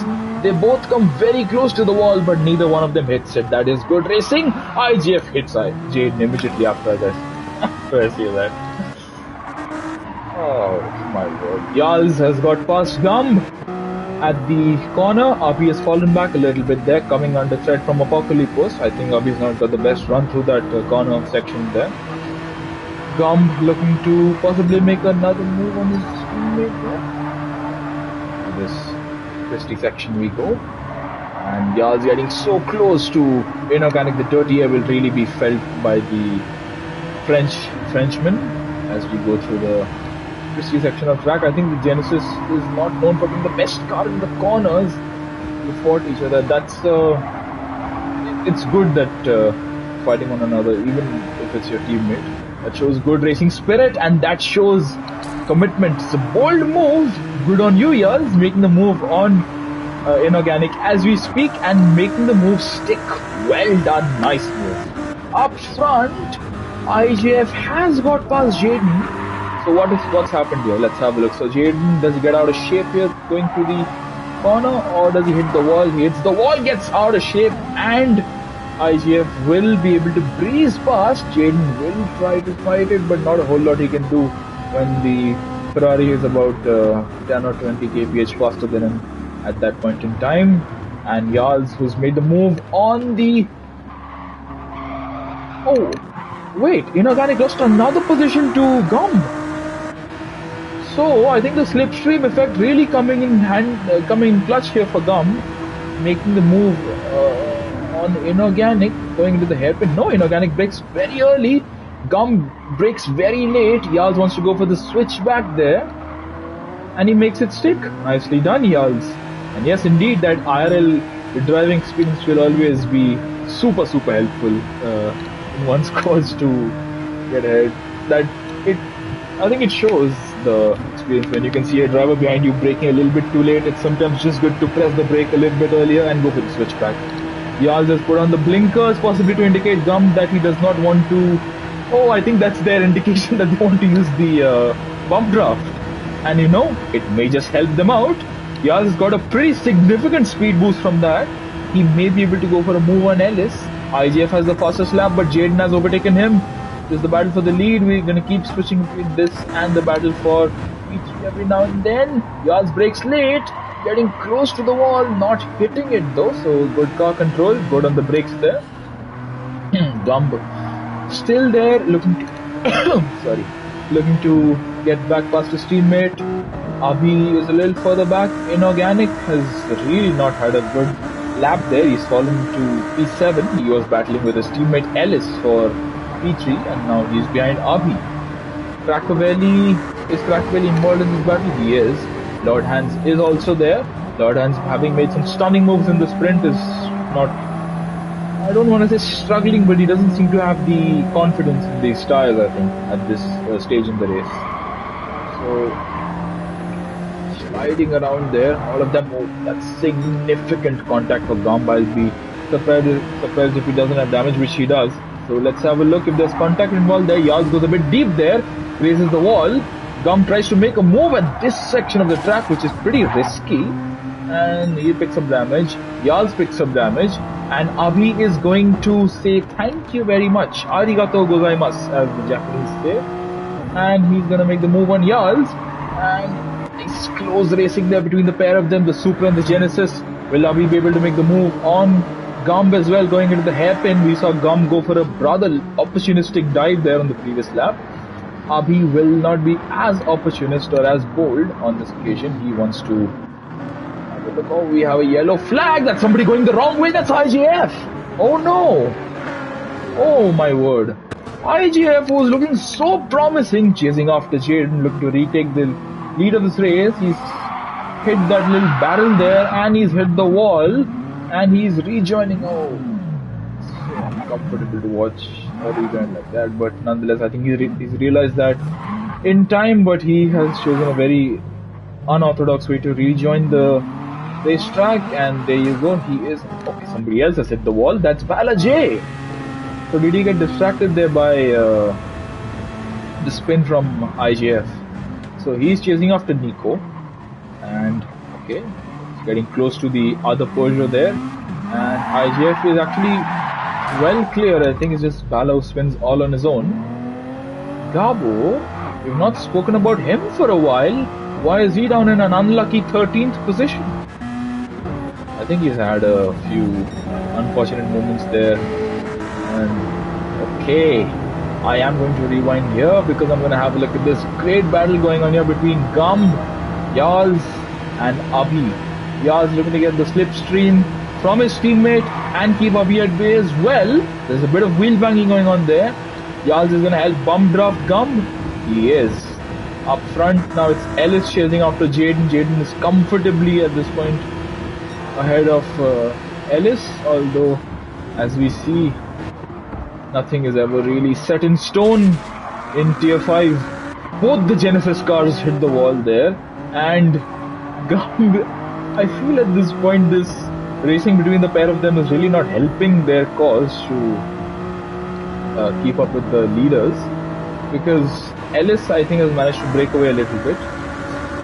They both come very close to the wall, but neither one of them hits it. That is good racing. IGF hits Jaden immediately after I see that. Oh my god. Yarls has got past Gum. at the corner. Abi has fallen back a little bit there, coming under threat from Apocalypse. I think Abi's not got the best run through that corner section there. Gumb looking to possibly make another move on his teammate there. This twisty section we go. And Yar's getting so close to Inorganic. The dirty air will really be felt by the Frenchman as we go through the twisty section of track. I think the Genesis is not known for being the best car in the corners. They fought each other. That's it's good that fighting one another, even if it's your teammate. That shows good racing spirit and that shows commitment. It's a bold move. Good on you, Yars, making the move on Inorganic as we speak and making the move stick. Well done, nice move. Up front, IJF has got past Jaden. So what's happened here? Let's have a look. So Jaden, does he get out of shape here going through the corner, or does he hit the wall? He hits the wall, gets out of shape, and IJF will be able to breeze past. Jaden will try to fight it, but not a whole lot he can do when the Ferrari is about 10 or 20 kph faster than him at that point in time. And Yals, who's made the move on the... Oh, wait, Inorganic lost another position to Gumb. So I think the slipstream effect really coming in clutch here for Gumb, making the move on Inorganic, going into the hairpin. No, Inorganic breaks very early. Gumb breaks very late. Yals wants to go for the switch back there, and he makes it stick. Nicely done, Yals. And yes, indeed, that IRL driving experience will always be super helpful in one's cause to get ahead. I think it shows the experience when you can see a driver behind you braking a little bit too late. It's sometimes just good to press the brake a little bit earlier and go for the switch back. Yals has put on the blinkers, possibly to indicate Gumb that he does not want to... Oh, I think that's their indication that they want to use the bump draft. And you know, it may just help them out. Yaz has got a pretty significant speed boost from that. He may be able to go for a move on Ellis. IGF has the fastest lap, but Jaden has overtaken him. This is the battle for the lead. We're going to keep switching between this and the battle for P3 every now and then. Yaz breaks late, getting close to the wall, not hitting it though. So good car control, good on the brakes there. Gumb still there, looking to looking to get back past his teammate. Abhi is a little further back. Inorganic has really not had a good lap there. He's fallen to P7. He was battling with his teammate Ellis for P3, and now he's behind Abhi. Is Crackavelli involved in this battle? He is. Lord Hans is also there. Lord Hans, having made some stunning moves in the sprint, is not, I don't want to say struggling, but he doesn't seem to have the confidence in these tires, I think, at this stage in the race. So, sliding around there, all of them, oh, that's significant contact for Gumb. I'll be surprised if he doesn't have damage, which he does. So let's have a look if there's contact involved there. Yaz goes a bit deep there, raises the wall. Gumb tries to make a move at this section of the track, which is pretty risky, and he picks up damage. Yaz picks up damage, and Abhi is going to say thank you very much, arigatou gozaimasu, as the Japanese say, and he's gonna make the move on Yaz. And nice close racing there between the pair of them, the Supra and the Genesis. Will Abhi be able to make the move on Gumb as well, going into the hairpin? We saw Gumb go for a rather opportunistic dive there on the previous lap. Abhi will not be as opportunist or as bold on this occasion. He wants to have a look. Oh, we have a yellow flag. That's somebody going the wrong way. That's IGF. Oh no. Oh my word. IGF was looking so promising, chasing after Jaden, looking to retake the lead of this race. He's hit that little barrel there, and he's hit the wall, and he's rejoining. Oh, so uncomfortable to watch a rejoin like that, but nonetheless, I think he's realized that in time, but he has chosen a very unorthodox way to rejoin the racetrack, and there you go. He is okay. Somebody else has hit the wall. That's Bala J. So did he get distracted there by the spin from IGF? So he's chasing after Nico, and okay, he's getting close to the other Peugeot there, and IGF is actually well clear. I think it's just Bala who spins all on his own. Gabo, we've not spoken about him for a while. Why is he down in an unlucky 13th position? I think he's had a few unfortunate moments there. And okay, I am going to rewind here because I'm going to have a look at this great battle going on here between Gumb, Yaz, and Abhi. Yaz looking to get the slipstream from his teammate and keep Abhi at bay as well. There's a bit of wheel banging going on there. Yaz is going to help bump draft Gumb. He is. Up front, now it's Ellis chasing after Jaden. Jaden is comfortably at this point ahead of Ellis, although as we see, nothing is ever really set in stone in Tier 5. Both the Genesis cars hit the wall there, and Gumb, I feel at this point this racing between the pair of them is really not helping their cause to keep up with the leaders, because Ellis, I think, has managed to break away a little bit,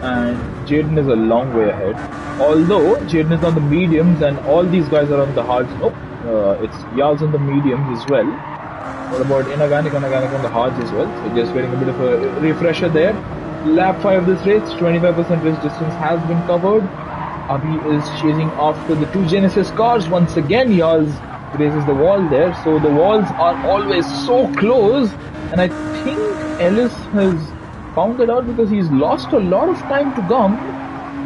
and Jaden is a long way ahead. Although Jaden is on the mediums and all these guys are on the hards. Nope, it's Yaz on the mediums as well. What about Inorganic on the hards as well? So just getting a bit of a refresher there. Lap 5 of this race, 25% race distance has been covered. Abhi is chasing after the two Genesis cars. Once again, Yaz grazes the wall there. So the walls are always so close, and I think Ellis has found that out because he's lost a lot of time to Gumb,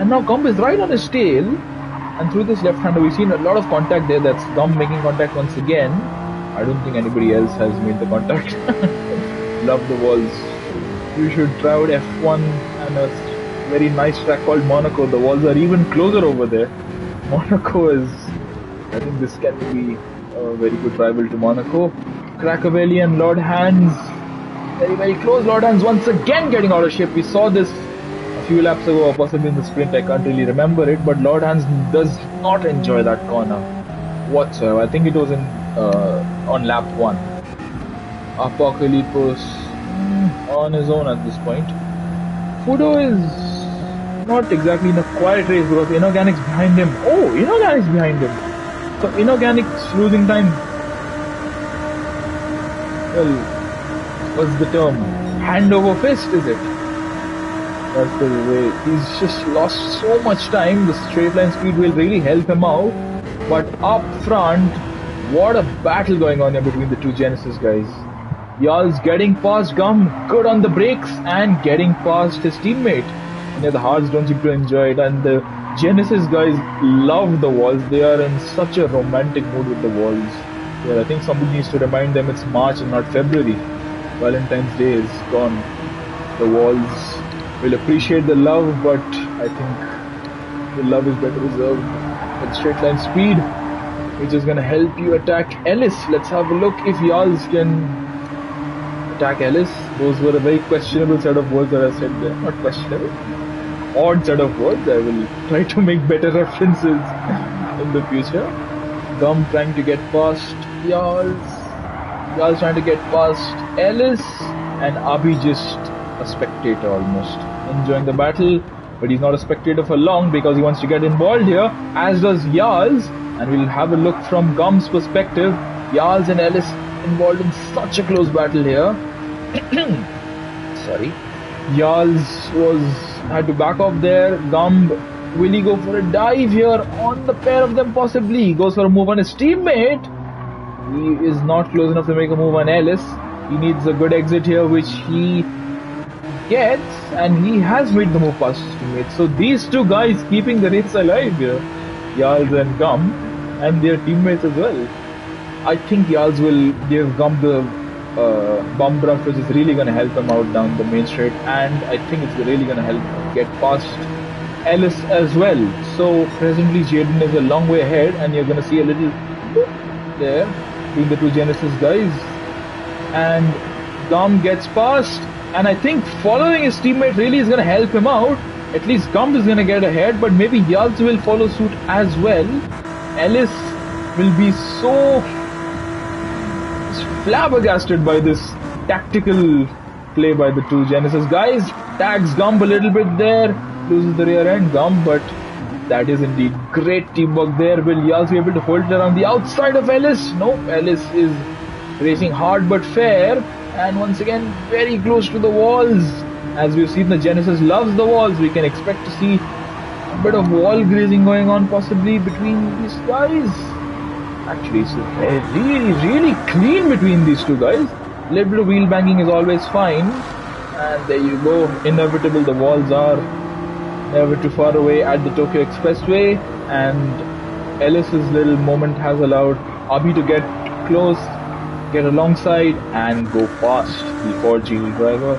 and now Gumb is right on his tail, and through this left-hander we've seen a lot of contact there. That's Gumb making contact once again. I don't think anybody else has made the contact. Love the walls. You should try out F1 and a very nice track called Monaco. The walls are even closer over there. Monaco is, I think this can be a very good rival to Monaco. Crackavelli and Lord Hands, very, very close. Lord Hands once again getting out of shape. We saw this a few laps ago, or possibly in the sprint, I can't really remember it, but Lord Hands does not enjoy that corner whatsoever. I think it was on lap 1. Apocalypse on his own at this point. Fudo is not exactly in a quiet race because Inorganic's behind him. Oh, Inorganic's behind him. So Inorganic's losing time. Well, what's the term? Hand over fist, is it? That's the way. He's just lost so much time. The straight line speed will really help him out. But up front, what a battle going on here between the two Genesis guys. Yal's getting past Gumb, good on the brakes, and getting past his teammate. And yeah, the hards don't seem to enjoy it, and the Genesis guys love the walls. They are in such a romantic mood with the walls. Yeah, I think somebody needs to remind them it's March and not February. Valentine's Day is gone. The walls will appreciate the love, but I think the love is better reserved with straight line speed, which is going to help you attack Ellis. Let's have a look if Yals can attack Ellis. Those were a very questionable set of words that I said there. Not questionable, odd set of words. I will try to make better references in the future. Gumb trying to get past Yals. Yals trying to get past Ellis, and Abhi just a spectator almost, enjoying the battle, but he's not a spectator for long because he wants to get involved here, as does Yals. And we'll have a look from Gumb's perspective. Yals and Ellis involved in such a close battle here. Sorry. Yals had to back off there. Gumb, will he go for a dive here on the pair of them? Possibly. He goes for a move on his teammate. He is not close enough to make a move on Ellis. He needs a good exit here, which he gets, and he has made the move past his teammate. So these two guys keeping the race alive here, Yals and Gumb, and their teammates as well. I think Yals will give Gumb the bump draft, which is really going to help him out down the main straight, and I think it's really going to help get past Ellis as well. So presently Jaden is a long way ahead, and you're going to see a little there between the two Genesis guys, and Gumb gets past, and I think following his teammate really is going to help him out. At least Gumb is going to get ahead, but maybe Yals will follow suit as well. Ellis will be so flabbergasted by this tactical play by the two Genesis guys. Tags Gumb a little bit there, loses the rear end Gumb, but that is indeed great teamwork there. Will Yals be able to hold it around the outside of Ellis? No, Ellis is racing hard but fair, and once again very close to the walls. As we've seen, the Genesis loves the walls. We can expect to see bit of wall grazing going on possibly between these guys. Actually, it's really clean between these two guys. Little bit of wheel banging is always fine. And there you go, inevitable. The walls are never too far away at the Tokyo Expressway, and Ellis's little moment has allowed Abhi to get close, get alongside, and go past the Ford GT driver.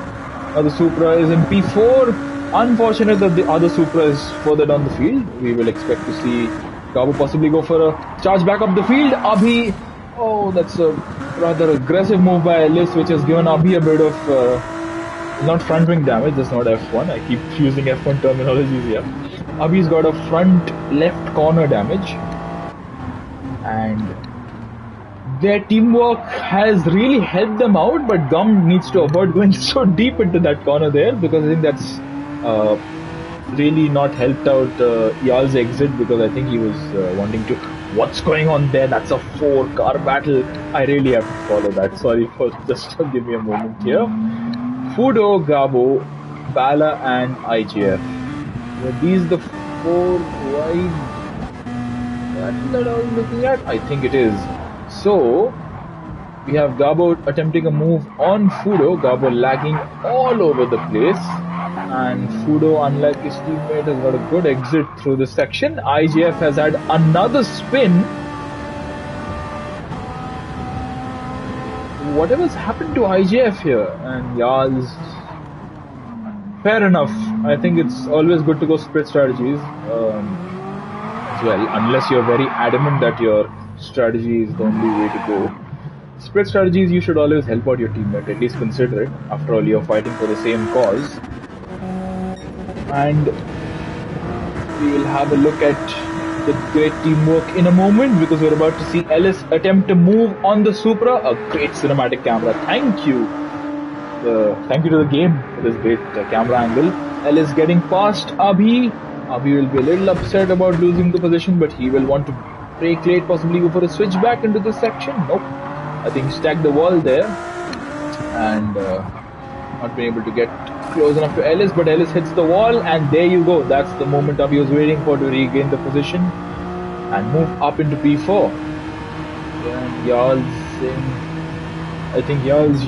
Now the Supra is in P4. Unfortunate that the other Supra is further down the field. We will expect to see Gabo possibly go for a charge back up the field. Abhi, oh, that's a rather aggressive move by Ellis, which has given Abhi a bit of not front wing damage. That's not F1. I keep using F1 terminologies here. Abhi's got a front left corner damage, and their teamwork has really helped them out. But Gum needs to avoid going so deep into that corner there, because I think that's really not helped out Yal's exit, because I think he was wanting to. What's going on there? That's a 4-car battle. I really have to follow that. Sorry for just give me a moment here. Fudo, Gabo, Bala, and IGF. Were these the 4 wide that I was looking at? I think it is. So we have Gabo attempting a move on Fudo. Gabo lagging all over the place. And Fudo, unlike his teammate, has got a good exit through this section. IGF has had another spin. Whatever's happened to IGF here, and Yal's fair enough. I think it's always good to go split strategies as well, unless you're very adamant that your strategy is the only way to go. Split strategies, you should always help out your teammate, at least consider it. After all, you're fighting for the same cause. And we will have a look at the great teamwork in a moment, because we're about to see Ellis attempt to move on the Supra. A great cinematic camera. Thank you. Thank you to the game for this great camera angle. Ellis getting past Abhi. Abhi will be a little upset about losing the position, but he will want to brake late, possibly go for a switch back into this section. Nope. I think stack the wall there, and not been able to get close enough to Ellis, but Ellis hits the wall, and there you go. That's the moment Abhi was waiting for, to regain the position and move up into P4. And Yal's saying, I think Yal's,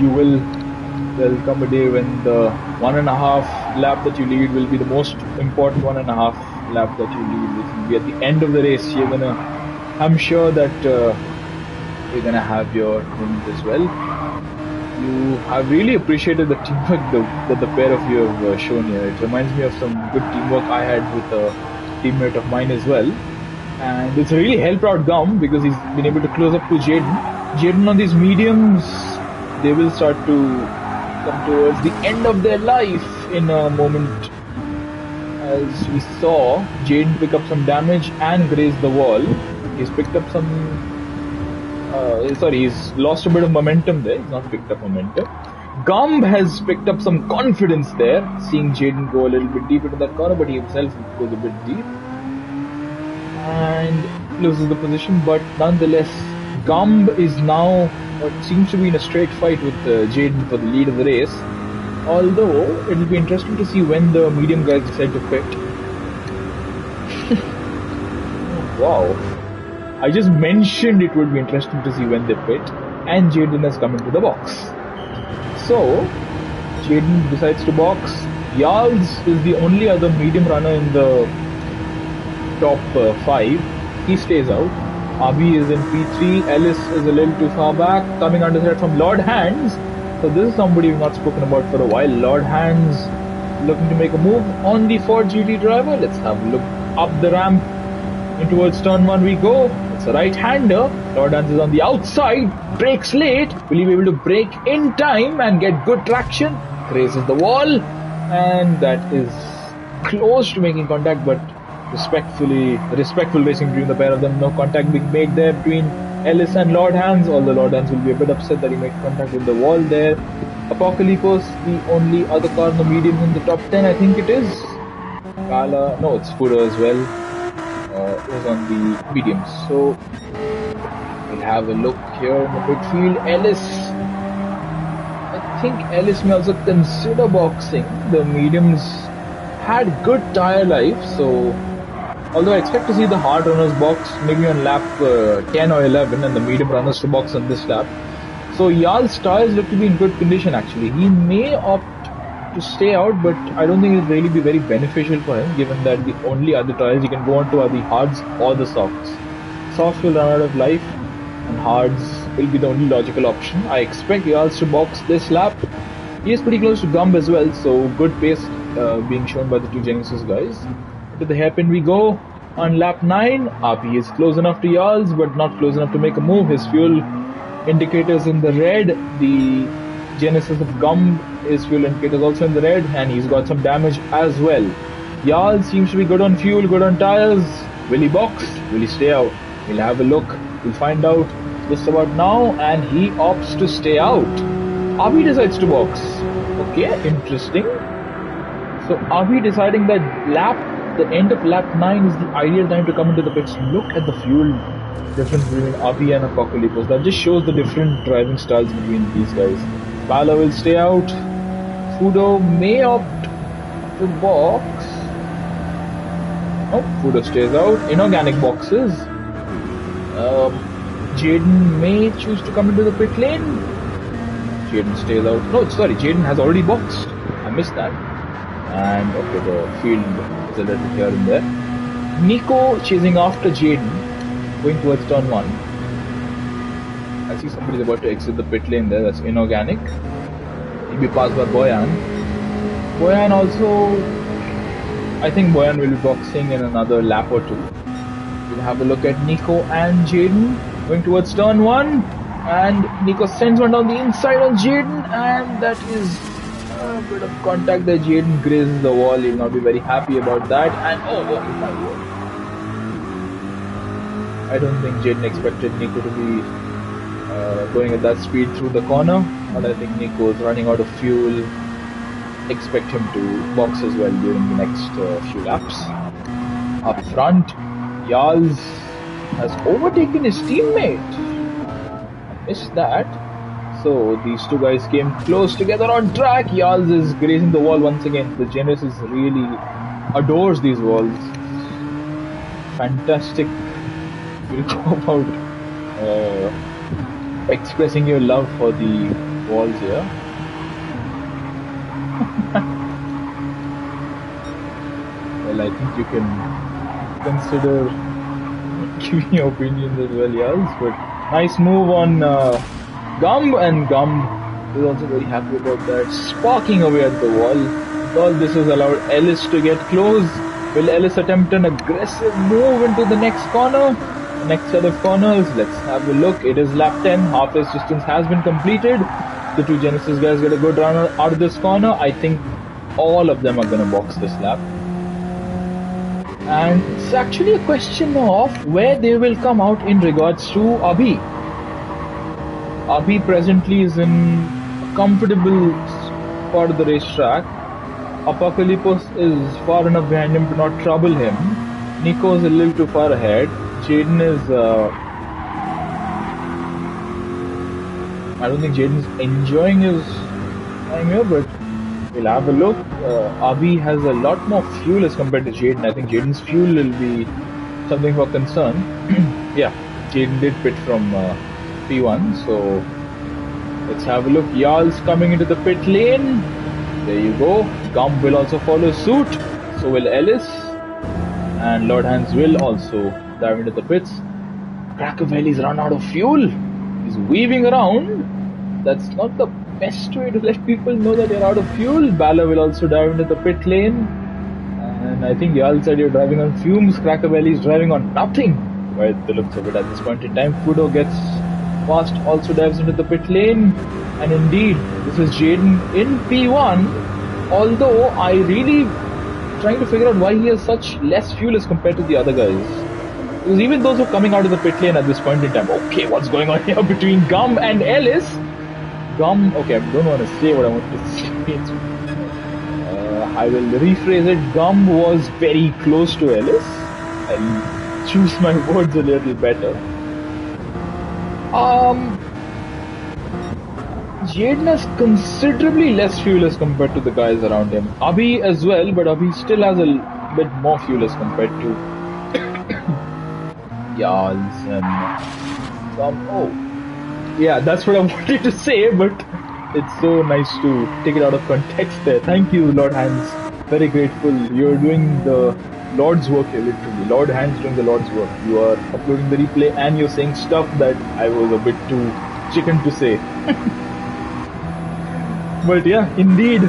there'll come a day when the 1.5 lap that you lead will be the most important 1.5 lap that you lead. It will be at the end of the race. I'm sure that you're gonna have your moment as well. You have really appreciated the teamwork that the pair of you have shown here. It reminds me of some good teamwork I had with a teammate of mine as well. And it's really helped out Gum, because he's been able to close up to Jaden. Jaden on these mediums, they will start to come towards the end of their life in a moment. As we saw, Jaden pick up some damage and graze the wall. He's picked up some... he's lost a bit of momentum there. He's not picked up momentum. Gumb has picked up some confidence there, seeing Jaden go a little bit deep into that corner, but he himself goes a bit deep and loses the position. But nonetheless, Gumb is now what seems to be in a straight fight with Jaden for the lead of the race. Although it will be interesting to see when the medium guys decide to pit. Wow. I just mentioned it would be interesting to see when they pit, and Jaden has come into the box. So, Jaden decides to box. Yals is the only other medium runner in the top 5. He stays out. Abhi is in P3. Ellis is a little too far back, coming under threat from Lord Hands. So this is somebody we've not spoken about for a while. Lord Hands looking to make a move on the Ford GT driver. Let's have a look up the ramp. In towards turn 1 we go. It's a right-hander. Lord Hands is on the outside. Brakes late. Will he be able to brake in time and get good traction? Grazes the wall. And that is close to making contact, but respectful racing between the pair of them. No contact being made there between Ellis and Lord Hands, although Lord Hands will be a bit upset that he made contact with the wall there. Apocalypse, the only other car in the mediums in the top 10, I think it is. Kala, no, it's Fudo as well. Is on the mediums. So we'll have a look here in the midfield. Ellis, I think Ellis may also consider boxing. The mediums had good tire life, so Although I expect to see the hard runners box maybe on lap 10 or 11 and the medium runners to box on this lap. So Jarl's tires look to be in good condition actually. He may opt to stay out, but I don't think it'll really be very beneficial for him given that the only other tires he can go on to are the hards or the softs. Softs will run out of life and hards will be the only logical option. I expect Jarl's to box this lap. He is pretty close to Gumb as well, so good pace being shown by the two Genesis guys. To the hairpin we go. On lap 9, RP is close enough to Jarl's, but not close enough to make a move. His fuel indicators in the red. The Genesis of Gumb, his fuel indicators also in the red, and he's got some damage as well. Jarl seems to be good on fuel, good on tires. Will he box? Will he stay out? We'll have a look. We'll find out just about now, and he opts to stay out. RP decides to box. Okay, interesting. So RP deciding that the end of lap 9 is the ideal time to come into the pits. Look at the fuel difference between RP and Apocalypse. That just shows the different driving styles between these guys. Bala will stay out. Fudo may opt to box. Oh, Fudo stays out. Inorganic boxes. Jaden may choose to come into the pit lane. Jaden stays out. No, sorry, Jaden has already boxed. I missed that. And okay, the field is a little here and there. Nico chasing after Jaden, going towards turn 1. I see somebody's about to exit the pit lane there. That's inorganic. He'll be passed by Boyan. Boyan also, I think Boyan will be boxing in another lap or two. We'll have a look at Nico and Jaden going towards turn 1. And Nico sends one down the inside on Jaden, and that is a bit of contact there. Jaden grazes the wall. He'll not be very happy about that. And oh my word. I don't think Jaden expected Nico to be going at that speed through the corner. And I think Nico is running out of fuel. Expect him to box as well during the next few laps. Up front, Jarls has overtaken his teammate. I missed that. So these two guys came close together on track. Jarls is grazing the wall once again. The Genesis really adores these walls. Fantastic. We'll go about expressing your love for the walls here. Well, I think you can consider giving your opinions as well, Jarls. But nice move on Gumb, and Gumb is also very happy about that. Sparking away at the wall. All this has allowed Ellis to get close. Will Ellis attempt an aggressive move into the next corner? The next set of corners. Let's have a look. It is lap 10. Half his distance has been completed. The two Genesis guys get a good run out of this corner. I think all of them are going to box this lap. And it's actually a question of where they will come out in regards to Abhi. Abhi presently is in a comfortable part of the racetrack. Apocalypse is far enough behind him to not trouble him. Nico is a little too far ahead. Jaden is... I don't think Jaden is enjoying his time here, but we'll have a look. Abhi has a lot more fuel as compared to Jaden. I think Jaden's fuel will be something for concern. Yeah, Jaden did pit from P1, so let's have a look. Jarl's coming into the pit lane. There you go. Gump will also follow suit. So will Ellis. And Lord Hans will also dive into the pits. Crackavelli's run out of fuel. He's weaving around. That's not the best way to let people know that you're out of fuel. Bala will also dive into the pit lane. And I think Jarl said you're driving on fumes. Crackavelli's driving on nothing. By the looks of it at this point in time. Fudo gets past, also dives into the pit lane. And indeed, this is Jaden in P1. Although I really trying to figure out why he has such less fuel as compared to the other guys. Because even those who are coming out of the pit lane at this point in time. Okay, what's going on here between Gum and Ellis? Gum, okay, I don't want to say what I want to say. I will rephrase it. Gum was very close to Ellis. I'll choose my words a little better. Jaden has considerably less fuel as compared to the guys around him. Abhi as well, but Abhi still has a bit more fuel as compared to Yards and some. Oh, yeah, that's what I wanted to say, but it's so nice to take it out of context there. Thank you, Lord Hans. Very grateful. You're doing the Lord's work here, literally. Lord Hans doing the Lord's work. You are uploading the replay and you're saying stuff that I was a bit too chicken to say. But yeah, indeed,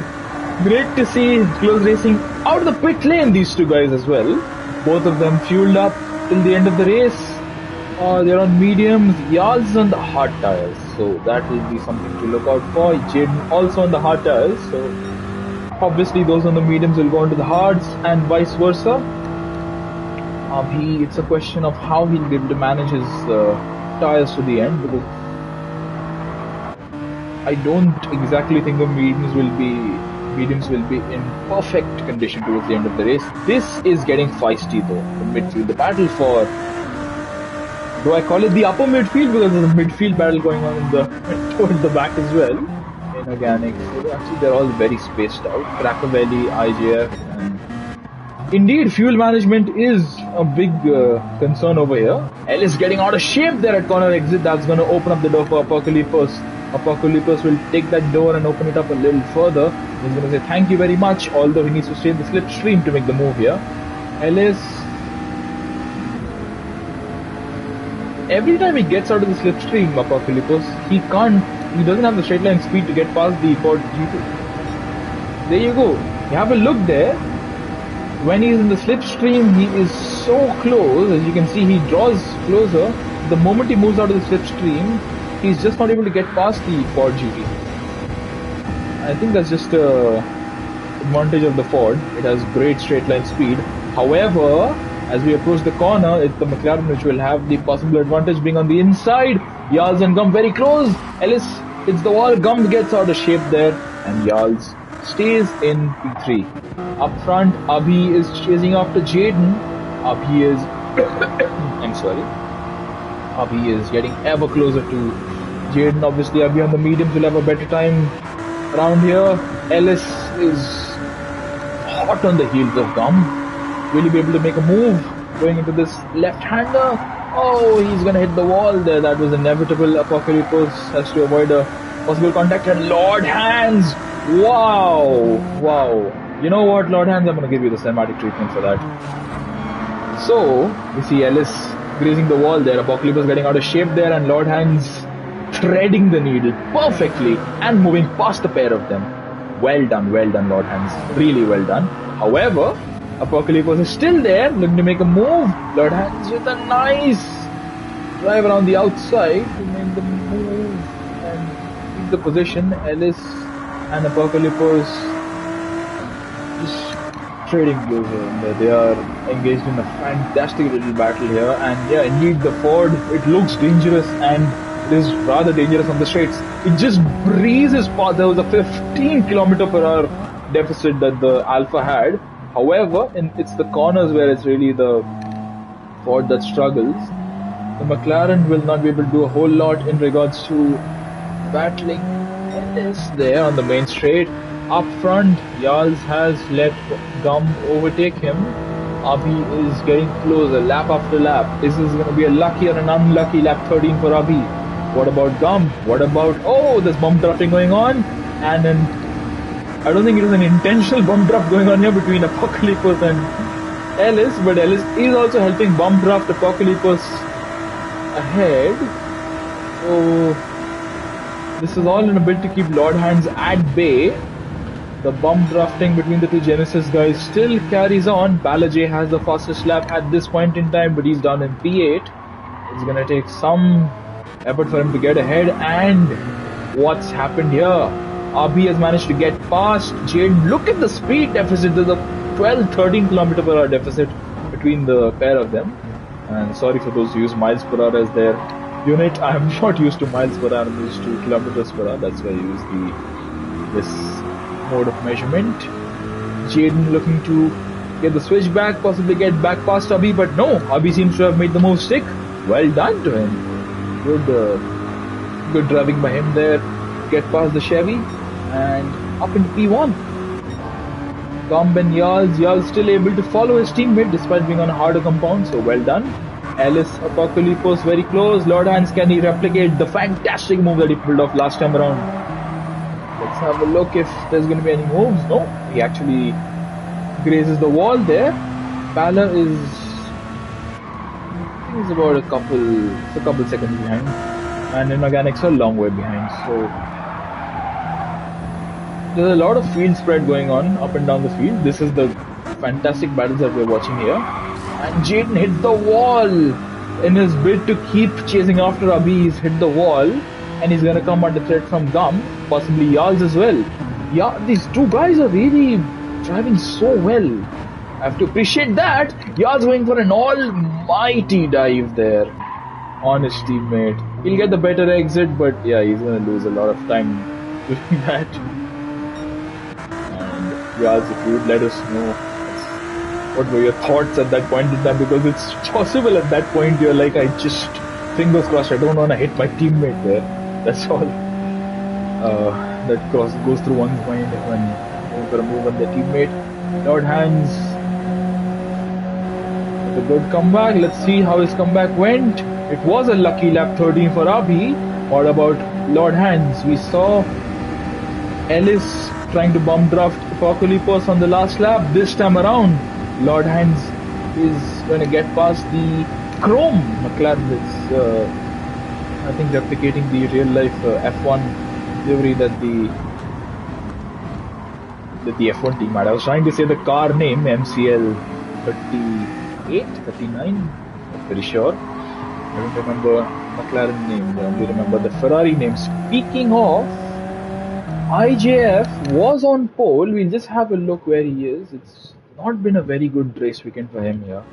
great to see close racing out of the pit lane, these two guys as well. Both of them fueled up till the end of the race. They're on mediums, Yaz on the hard tires, so that will be something to look out for. Jaden also on the hard tires, so obviously those on the mediums will go into the hards and vice versa. It's a question of how he'll be able to manage his tires to the end, because I don't exactly think the mediums will be in perfect condition towards the end of the race. This is getting feisty though, the midfield, the battle for, do I call it the upper midfield, because there's a midfield battle going on in the towards the back as well in organics. So actually they're all very spaced out. Crackavelli, IJF, and indeed fuel management is a big concern over here. Ellis getting out of shape there at corner exit. That's going to open up the door for Apocalypse. Apocalypse will take that door and open it up a little further. He's going to say thank you very much, although he needs to stay in the slipstream to make the move here. Ellis, every time he gets out of the slipstream, Apocalypse, he doesn't have the straight line speed to get past the Ford G2. There you go. You have a look there. When he's in the slipstream, he is so close. As you can see, he draws closer. The moment he moves out of the slipstream, he's just not able to get past the Ford GT. I think that's just an advantage of the Ford. It has great straight line speed. However, as we approach the corner, it's the McLaren which will have the possible advantage being on the inside. Yals and Gum very close. Ellis hits the wall. Gum gets out of shape there. And Yals stays in P3. Up front, Abhi is chasing after Jaden. Abhi is... I'm sorry. Abhi is getting ever closer to Jaden. Obviously, Abhi on the mediums will have a better time around here. Ellis is hot on the heels of Gum. Will he be able to make a move going into this left-hander? Oh, he's going to hit the wall there. That was inevitable. Apocalypse has to avoid a possible contact. And Lord Hands! Wow! Wow. You know what, Lord Hands? I'm going to give you the cinematic treatment for that. So, we see Ellis grazing the wall there. Apocalypse getting out of shape there. And Lord Hands threading the needle perfectly and moving past the pair of them. Well done, Lord Hands. Really well done. However, Apocalypse is still there, looking to make a move. Lord Hands with a nice drive around the outside to make the move and keep the position. Ellis and Apocalypse just trading blows here and there. They are engaged in a fantastic little battle here. And yeah, indeed the Ford, it looks dangerous and it is rather dangerous on the straights. It just breezes past. There was a 15 km/h deficit that the Alpha had. However, it's the corners where it's really the Ford that struggles. The McLaren will not be able to do a whole lot in regards to battling Ellis there on the main straight. Up front, Yals has let Gum overtake him. Abhi is getting closer, lap after lap. This is going to be a lucky or an unlucky lap 13 for Abhi. What about Gum? What about... Oh, there's bump drafting going on. And then... I don't think it was an intentional bump draft going on here between Apocalypse and Ellis, but Ellis is also helping bump draft Apocalypse ahead. So this is all in a bid to keep Lord Hands at bay. The bump drafting between the two Genesis guys still carries on. Balajay has the fastest lap at this point in time, but he's down in P8. It's going to take some effort for him to get ahead. And what's happened here? Abhi has managed to get past Jaden. Look at the speed deficit. There's a 12-13 km/h deficit between the pair of them. And sorry for those who use miles per hour as their unit. I'm not used to miles per hour. I'm used to kilometers per hour. That's why I use this mode of measurement. Jaden looking to get the switch back, possibly get back past Abhi, but no. Abhi seems to have made the move stick. Well done to him. Good driving by him there. Get past the Chevy and up into P1. Gumb and Yals still able to follow his teammate despite being on a harder compound, so well done. Alice Apocalypse very close. Lord Hans, can he replicate the fantastic move that he pulled off last time around? Let's have a look if there's going to be any moves. No, he actually grazes the wall there. Balor is, I think he's about a couple seconds behind, and Inorganics are a long way behind. So there's a lot of field spread going on up and down the field. This is the fantastic battles that we're watching here. And Jaden hit the wall in his bid to keep chasing after Abhi. He's hit the wall, and he's gonna come under threat from Gum, possibly Yarls as well. Yeah, these two guys are really driving so well. I have to appreciate that. Yarls going for an almighty dive there on his teammate. He'll get the better exit, but yeah, he's gonna lose a lot of time doing that. And Yarls, if you would let us know what were your thoughts at that point in time, because it's possible at that point you're like, I just, fingers crossed, I don't want to hit my teammate there. That's all. That goes through one's mind when going for a move on their teammate. Lord Hans with a good comeback. Let's see how his comeback went. It was a lucky lap 13 for Abhi. What about Lord Hans? We saw Ellis trying to bump draft Apocalypse on the last lap. This time around, Lord Hans is going to get past the Chrome McLaren. It's, I think, replicating the real life F1 livery that the F1 team had. I was trying to say the car name, MCL 38, 39, not very sure. I don't remember McLaren name, I only remember the Ferrari name. Speaking of, IJF was on pole. We'll just have a look where he is. It's not been a very good race weekend for him here.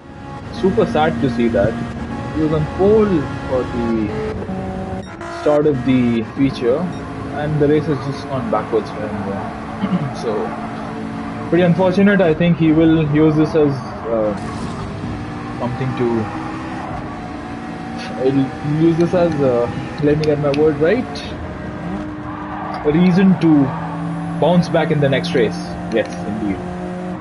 Super sad to see that. He was on pole for the start of the feature, and the race has just gone backwards for him here. So, pretty unfortunate. I think he will use this as something to... I'll use this as, let me get my word right, a reason to bounce back in the next race. Yes, indeed.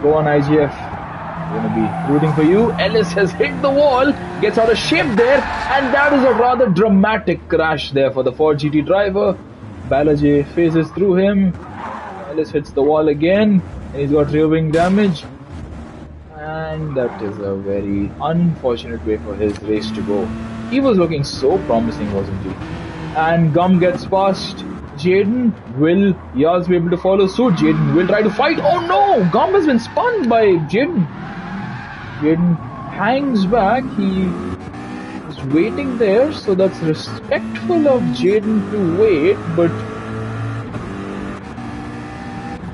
Go on, IGF. I'm going to be rooting for you. Ellis has hit the wall, gets out of shape there, and that is a rather dramatic crash there for the Ford GT driver. Balaji phases through him. Ellis hits the wall again, and he's got rear wing damage. And that is a very unfortunate way for his race to go. He was looking so promising, wasn't he? And Gum gets past Jaden. Will Yaz be able to follow suit? Jaden will try to fight. Oh no! Gum has been spun by Jaden. Jaden hangs back. He is waiting there, so that's respectful of Jaden to wait, but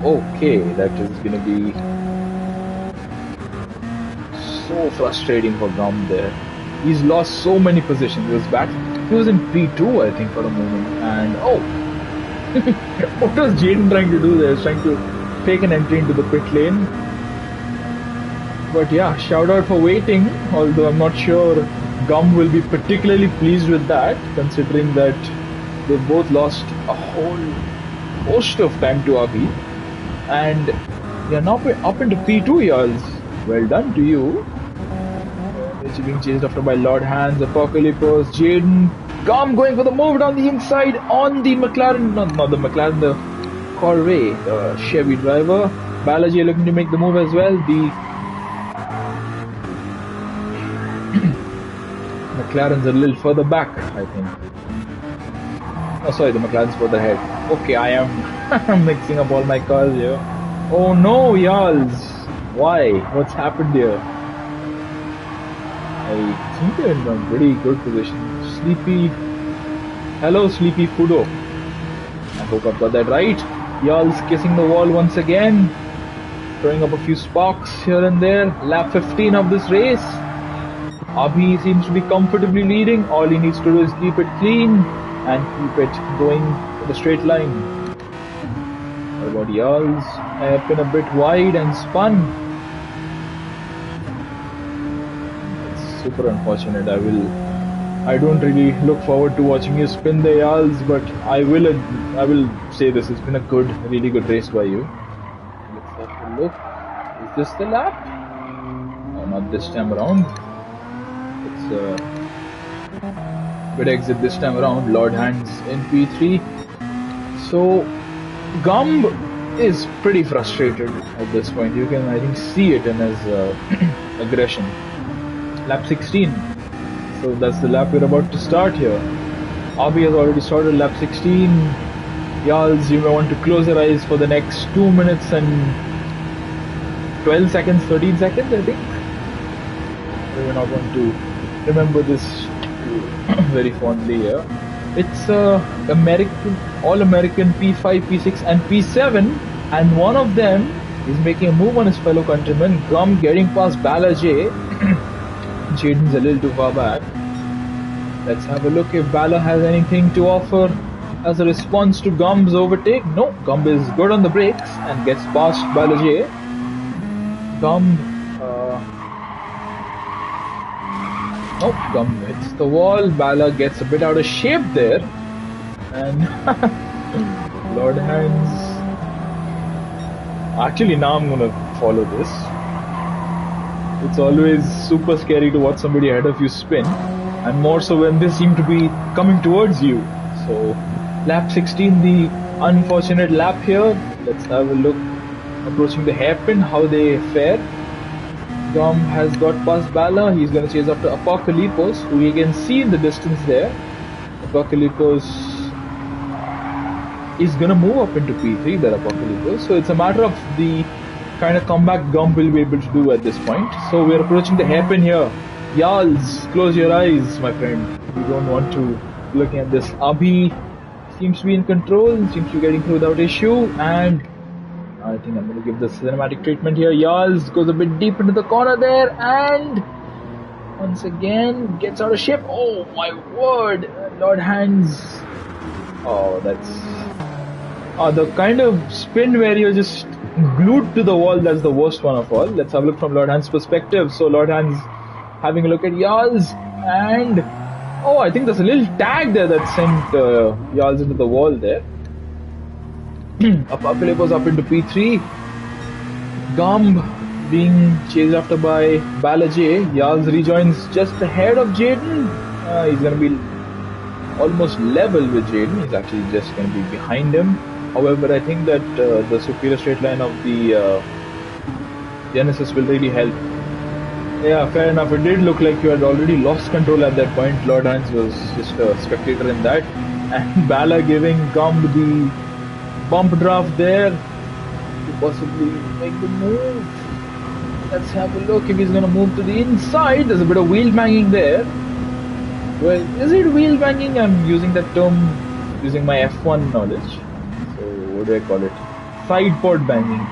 okay, that is gonna be so frustrating for Gum there. He's lost so many positions. He was in P2, I think, for a moment, and oh, what was Jaden trying to do there? He's trying to take an entry into the pit lane. But yeah, shout out for waiting, although I'm not sure Gum will be particularly pleased with that, considering that they both lost a whole host of time to Abhi. And you're now up into P2 years. Well done to you. It's being chased after by Lord Hans, Apocalypse, Jaden. Gum going for the move down the inside on the McLaren, not the McLaren, the Corvette, the Chevy driver. Balaji looking to make the move as well. The McLaren's a little further back, I think. Oh, sorry, the McLaren's further ahead. Okay, I am mixing up all my cars here. Oh no, Yals! Why? What's happened here? I think they're in a pretty good position. Sleepy. Hello, Sleepy Fudo. I hope I've got that right. Yals kissing the wall once again. Throwing up a few sparks here and there. Lap 15 of this race. Abhi seems to be comfortably leading. All he needs to do is keep it clean and keep it going in a straight line. What about Yals? Been a bit wide and spun. It's super unfortunate. I don't really look forward to watching you spin the Yals, but I will say this has been a really good race by you. Let's have a look. Is this the lap? No, not this time around. It's good exit this time around. Lord Hands in P3. So Gumb is pretty frustrated at this point. You can, I think, see it in his aggression. Lap 16. So that's the lap we're about to start here. Abi has already started lap 16. Yals, you may want to close your eyes for the next 2 minutes and 12 seconds, 13 seconds, I think. We may not want to remember this very fondly here. It's American, All-American P5, P6 and P7, and one of them is making a move on his fellow countryman, Gum getting past Bala J. Jaden's a little too far back. Let's have a look if Bala has anything to offer as a response to Gum's overtake. No, Gum is good on the brakes and gets past Bala J. Gum Gum hits the wall. Bala gets a bit out of shape there. And Lord Hands. Actually, now I'm gonna follow this. It's always super scary to watch somebody ahead of you spin, and more so when they seem to be coming towards you. So, lap 16, the unfortunate lap here. Let's have a look. Approaching the hairpin, how they fare. Gum has got past Bala. He's going to chase after Apocalypse, who you can see in the distance there. Apocalypse is going to move up into P3, that Apocalypse. So it's a matter of the kind of comeback Gum will be able to do at this point. So we're approaching the hairpin here. Yals, close your eyes, my friend. You don't want to be looking at this. Abhi seems to be in control, seems to be getting through without issue, and I think I'm going to give the cinematic treatment here. Yals goes a bit deep into the corner there and once again gets out of shape. Oh my word! Lord Hands. Oh, that's the kind of spin where you're just glued to the wall. That's the worst one of all. Let's have a look from Lord Hands' perspective. So Lord Hands having a look at Yals and I think there's a little tag there that sent Yals into the wall there. Apocalypse was up into P3. Gumb being chased after by Bala J. Yals rejoins just ahead of Jaden. He's going to be almost level with Jaden. He's actually just going to be behind him. However, I think that the superior straight line of the Genesis will really help. Yeah, fair enough. It did look like you had already lost control at that point. Lord Hands was just a spectator in that. And Bala giving Gumb the bump draft there to possibly make the move. Let's have a look if he's going to move to the inside. There's a bit of wheel banging there. Well, is it wheel banging? I'm using that term using my F1 knowledge. So what do I call it? Side pod banging.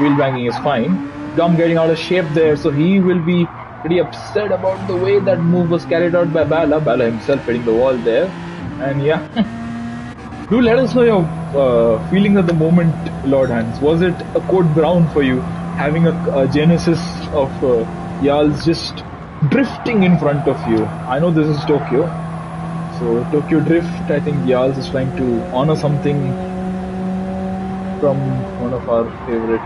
Wheel banging is fine. Gum getting out of shape there, so he will be pretty upset about the way that move was carried out by Bala. Bala himself hitting the wall there. And yeah. Do let us know your feelings at the moment, Lord Hands. Was it a code brown for you, having a Genesis of Yals just drifting in front of you? I know this is Tokyo, so Tokyo Drift, I think Yals is trying to honor something from one of our favorite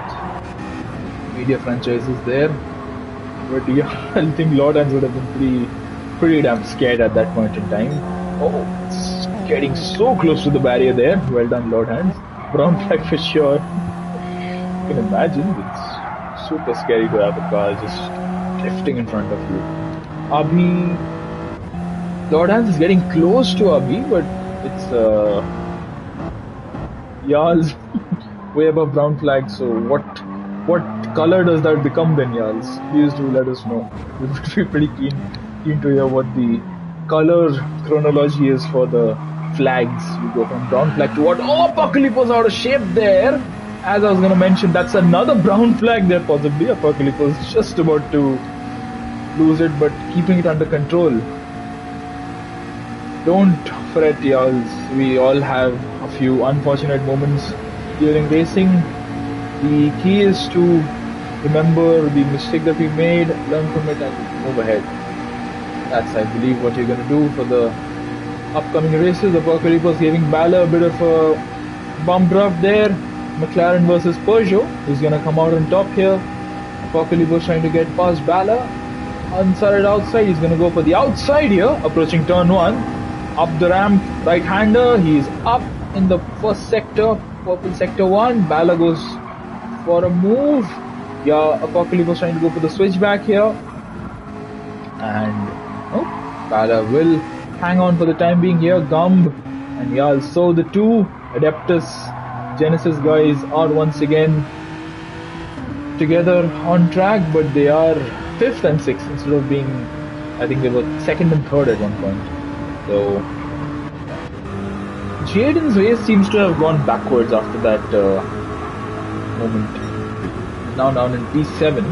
media franchises there. But yeah, I think Lord Hands would have been pretty damn scared at that point in time. Oh, it's getting so close to the barrier there. Well done, Lord Hands. Brown flag for sure. You can imagine, it's super scary to have a car just drifting in front of you. Abhi, Lord Hands is getting close to Abhi, but it's Yals way above brown flag. So what color does that become then, Yals? Please do let us know. We would be pretty keen to hear what the color chronology is for the flags. We go from brown flag to what? Oh, Apocalypse was out of shape there. As I was going to mention, that's another brown flag there possibly. Apocalypse was just about to lose it, but keeping it under control. Don't fret, Yals. We all have a few unfortunate moments during racing. The key is to remember the mistake that we made, learn from it and move ahead. That's, I believe, what you're going to do for the upcoming races. Apocalypse was giving Bala a bit of a bump draft there. McLaren versus Peugeot, who's going to come out on top here. Apocalypse was trying to get past Bala. Inside outside, he's going to go for the outside here, approaching turn 1. Up the ramp, right-hander, he's up in the first sector, purple sector 1. Bala goes for a move. Yeah, Apocalypse was trying to go for the switchback here. And Bala will hang on for the time being here. Gumb and yeah, so the two Adeptus Genesis guys are once again together on track, but they are 5th and 6th instead of being, I think they were 2nd and 3rd at one point. So Jaden's race seems to have gone backwards after that moment. Now down in P7.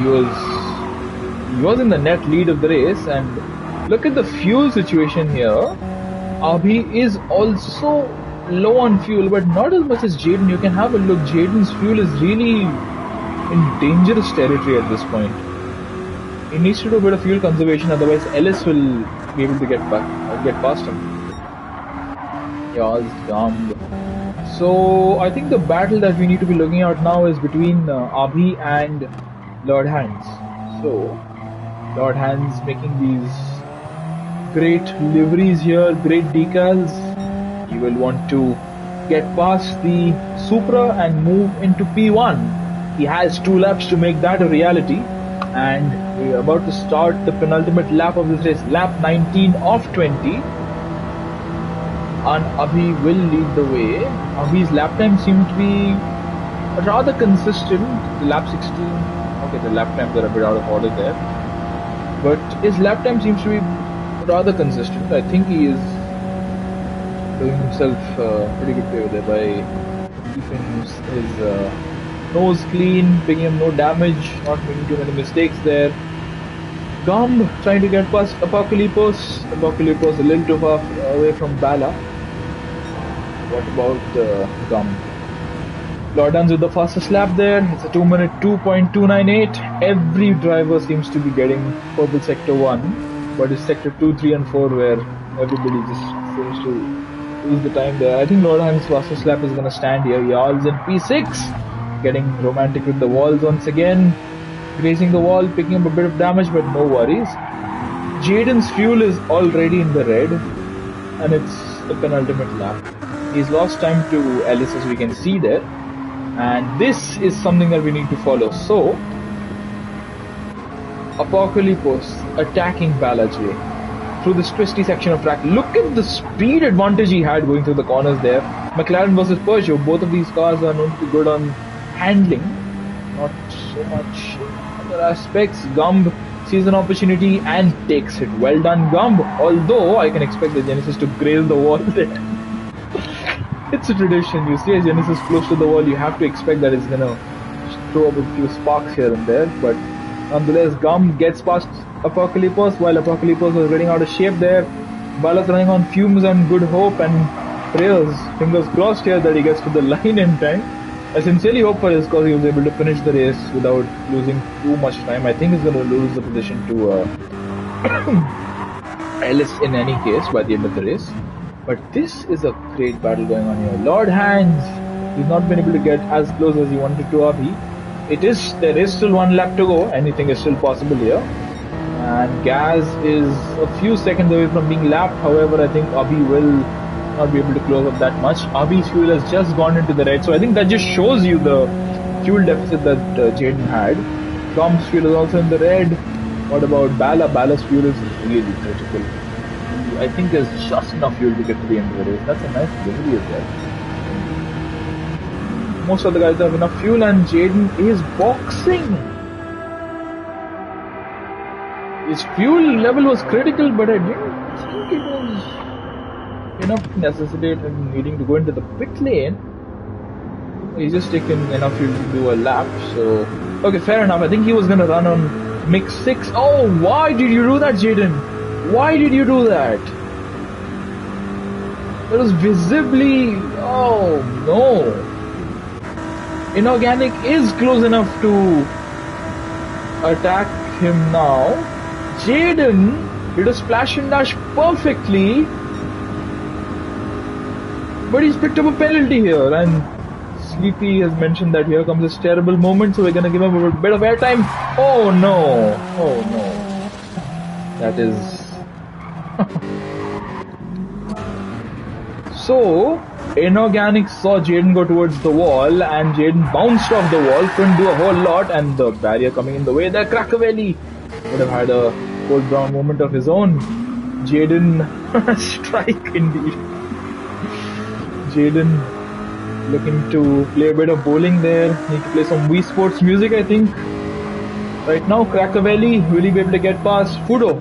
He was in the net lead of the race, and look at the fuel situation here. Abhi is also low on fuel, but not as much as Jaden. You can have a look. Jaden's fuel is really in dangerous territory at this point. He needs to do a bit of fuel conservation, otherwise Ellis will be able to get past him. Yeah, dumb. So I think the battle that we need to be looking at now is between Abhi and Lord Hands. So Lord Hands making these great liveries here, great decals. He will want to get past the Supra and move into P1. He has 2 laps to make that a reality, and we're about to start the penultimate lap of this race, lap 19 of 20. And Abhi will lead the way. Abhi's lap time seems to be rather consistent. The lap 16, okay, the lap times are a bit out of order there, but his lap time seems to be rather consistent. I think he is doing himself pretty good favor there by keeping his nose clean, picking up no damage, not making too many mistakes there. Gumb trying to get past Apocalypse. Apocalypse a little too far away from Bala. What about Gumb? Lordans with the fastest lap there. It's a 2 minute 2.298. Every driver seems to be getting purple sector 1, but it's sector 2, 3 and 4 where everybody just seems to lose the time there. I think Lordans' fastest lap is going to stand here. Yarl's in P6, getting romantic with the walls once again, grazing the wall, picking up a bit of damage, but no worries. Jaden's fuel is already in the red, and it's the penultimate lap. He's lost time to Ellis, as we can see there, and this is something that we need to follow. So Apocalypse attacking Balajay through this twisty section of track. Look at the speed advantage he had going through the corners there. McLaren versus Peugeot, both of these cars are known to be good on handling, not so much other aspects. Gumb sees an opportunity and takes it. Well done, Gumb, although I can expect the Genesis to graze the wall there. It's a tradition. You see a Genesis close to the wall, you have to expect that it's gonna throw up a few sparks here and there, but nonetheless Gumb gets past Apocalypse while Apocalypse was getting out of shape there. Bala's running on fumes and good hope and prayers, fingers crossed here that he gets to the line in time. I sincerely hope for his cause he was able to finish the race without losing too much time. I think he's going to lose the position to Ellis in any case by the end of the race. But this is a great battle going on here. Lord Hands, he's not been able to get as close as he wanted to Abhi. There is still 1 lap to go. Anything is still possible here. And Gaz is a few seconds away from being lapped. However, I think Abhi will not be able to close up that much. Abhi's fuel has just gone into the red, so I think that just shows you the fuel deficit that Jaden had. Tom's fuel is also in the red. What about Bala? Bala's fuel is really critical. I think there's just enough fuel to get to the end of the race. That's a nice delivery as well. Most of the guys have enough fuel, and Jaden is boxing. His fuel level was critical, but I didn't think it was enough to necessitate him needing to go into the pit lane. He's just taken enough fuel to do a lap, so okay, fair enough. I think he was gonna run on mix 6. Oh, why did you do that, Jaden? Why did you do that? That was visibly... oh no. Inorganic is close enough to attack him now. Jaden did a splash and dash perfectly, but he's picked up a penalty here, and Sleepy has mentioned that here comes this terrible moment, so we're gonna give him a bit of airtime. Oh no! Oh no! That is... So, Inorganic saw Jaden go towards the wall, and Jaden bounced off the wall, couldn't do a whole lot, and the barrier coming in the way there, Crackavelli would have had a cold brown moment of his own. Jaden, strike indeed. Jaden looking to play a bit of bowling there, need to play some Wii Sports music I think. Right now, Crackavelli, will he be able to get past Fudo?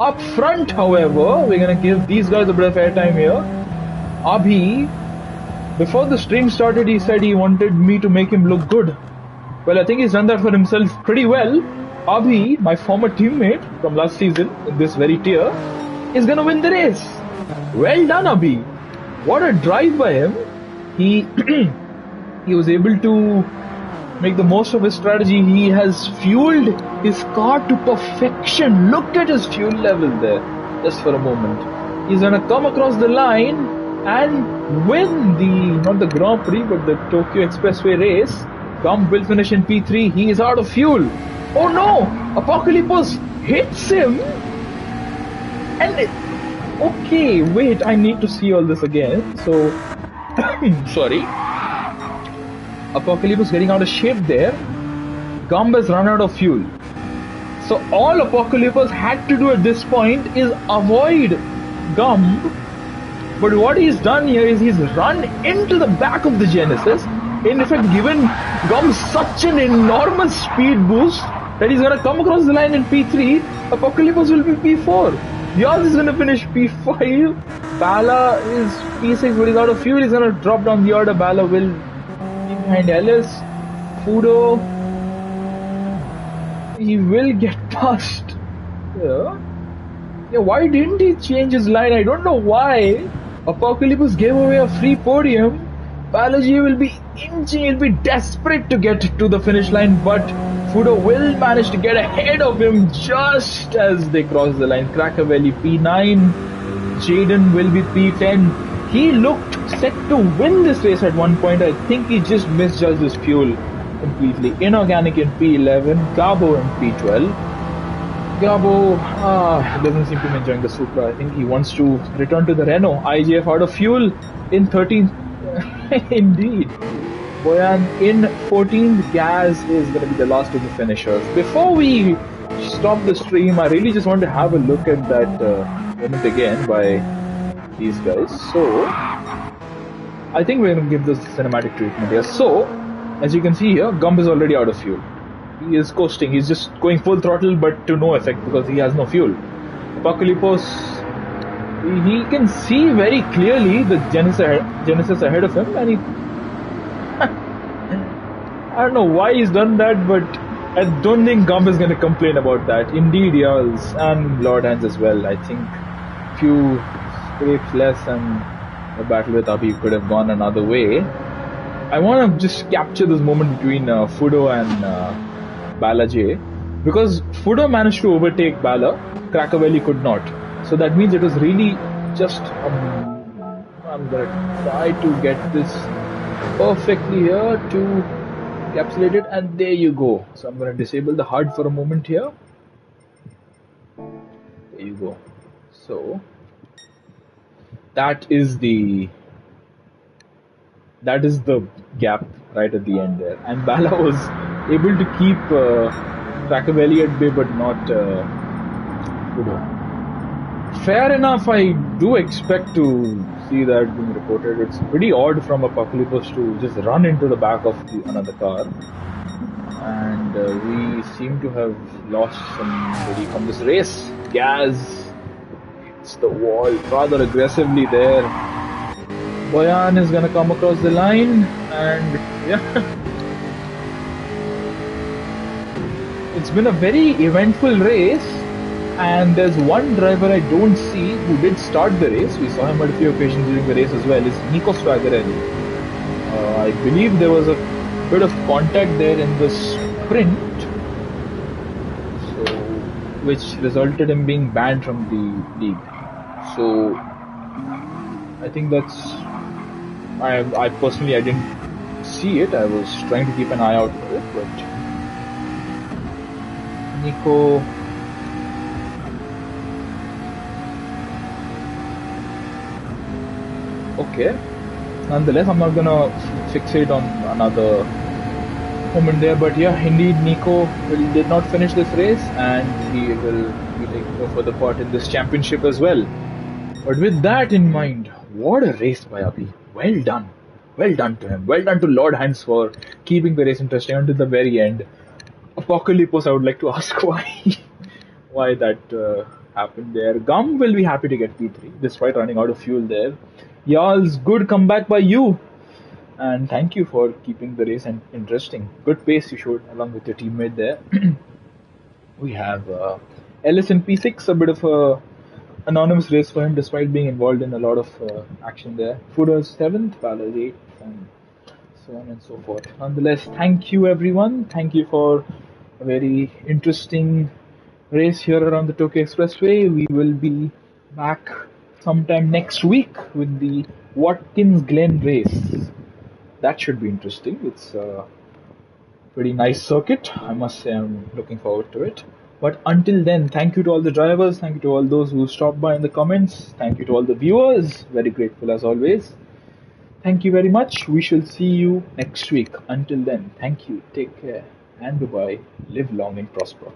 Up front, however, we're gonna give these guys a bit of airtime here. Abhi, before the stream started, he said he wanted me to make him look good. Well, I think he's done that for himself pretty well. Abhi, my former teammate from last season in this very tier, is gonna win the race. Well done, Abhi. What a drive by him. He he was able to make the most of his strategy. He has fueled his car to perfection. Look at his fuel level there. Just for a moment. He's gonna come across the line and win not the Grand Prix, but the Tokyo Expressway race. Gump will finish in P3. He is out of fuel. Oh no! Apocalypse hits him. And okay, wait, I need to see all this again. So, sorry. Apocalypse getting out of shape there. Gump has run out of fuel. So all Apocalypse had to do at this point is avoid Gump. But what he's done here is he's run into the back of the Genesis, in effect given Gump such an enormous speed boost that he's gonna come across the line in P3, Apocalypse will be P4. Yours is gonna finish P5, Bala is P6 but he's out of fuel, he's gonna drop down the order, Bala will be behind Ellis, Fudo, he will get past. Yeah, why didn't he change his line? I don't know why. Apocalypse gave away a free podium. Balaji will be inching, he'll be desperate to get to the finish line, but Fudo will manage to get ahead of him just as they cross the line. Crackavelli P9, Jaden will be P10. He looked set to win this race at one point. I think he just misjudged his fuel completely. Inorganic in P11, Gabo in P12. Gabo doesn't seem to be enjoying the Supra. I think he wants to return to the Renault. IJF out of fuel in 13th. Indeed. Boyan in 14th. Gaz is going to be the last of the finishers. Before we stop the stream, I really just want to have a look at that moment again by these guys. So, I think we're going to give this cinematic treatment here. So, as you can see here, Gump is already out of fuel. He is coasting, he's just going full throttle but to no effect because he has no fuel. Apocalypse, he can see very clearly the Genesis ahead of him and he... I don't know why he's done that, but I don't think Gump is going to complain about that. Indeed he is, and Lord Hands as well. I think few scrapes less and the battle with Abhi could have gone another way. I want to just capture this moment between Fudo and Bala J, because Fudo managed to overtake Bala, Crackavelli could not. So that means it was really just I'm gonna try to get this perfectly here to encapsulate it, and there you go. So I'm gonna disable the HUD for a moment here. There you go. So that is the gap right at the end there, and Bala was able to keep Crackavelli at bay but not Fudo. Fair enough, I do expect to see that being reported. It's pretty odd from Apocalypse to just run into the back of another car, and we seem to have lost somebody from this race. Gaz hits the wall rather aggressively there. Boyan is gonna come across the line, and yeah. It's been a very eventful race, and there's one driver I don't see who did start the race. We saw him at a few occasions during the race as well. Is Nico Swagarelli. I believe there was a bit of contact there in the sprint, so which resulted in being banned from the league. So I think that's I personally didn't see it. I was trying to keep an eye out for it, but Nico. Okay. Nonetheless, I'm not gonna fixate on another moment there, but yeah, indeed, Nico did not finish this race, and he will be taking no further part in this championship as well. But with that in mind, what a race by Abhi. Well done. Well done to him. Well done to Lord Hines for keeping the race interesting until the very end. Apocalypse, I would like to ask why that happened there. Gum will be happy to get P3 despite running out of fuel there. Y'all's good comeback by you. And thank you for keeping the race interesting. Good pace you showed along with your teammate there. We have Ellis in P6, a bit of a anonymous race for him despite being involved in a lot of action there. Fooder's 7th, Balor's 8th, and so on and so forth. Nonetheless, thank you everyone. Thank you for a very interesting race here around the Tokyo Expressway. We will be back sometime next week with the Watkins Glen race. That should be interesting. It's a pretty nice circuit. I must say I'm looking forward to it. But until then, thank you to all the drivers, thank you to all those who stopped by in the comments, thank you to all the viewers, very grateful as always. Thank you very much. We shall see you next week. Until then, thank you, take care, and goodbye. Live long and prosper.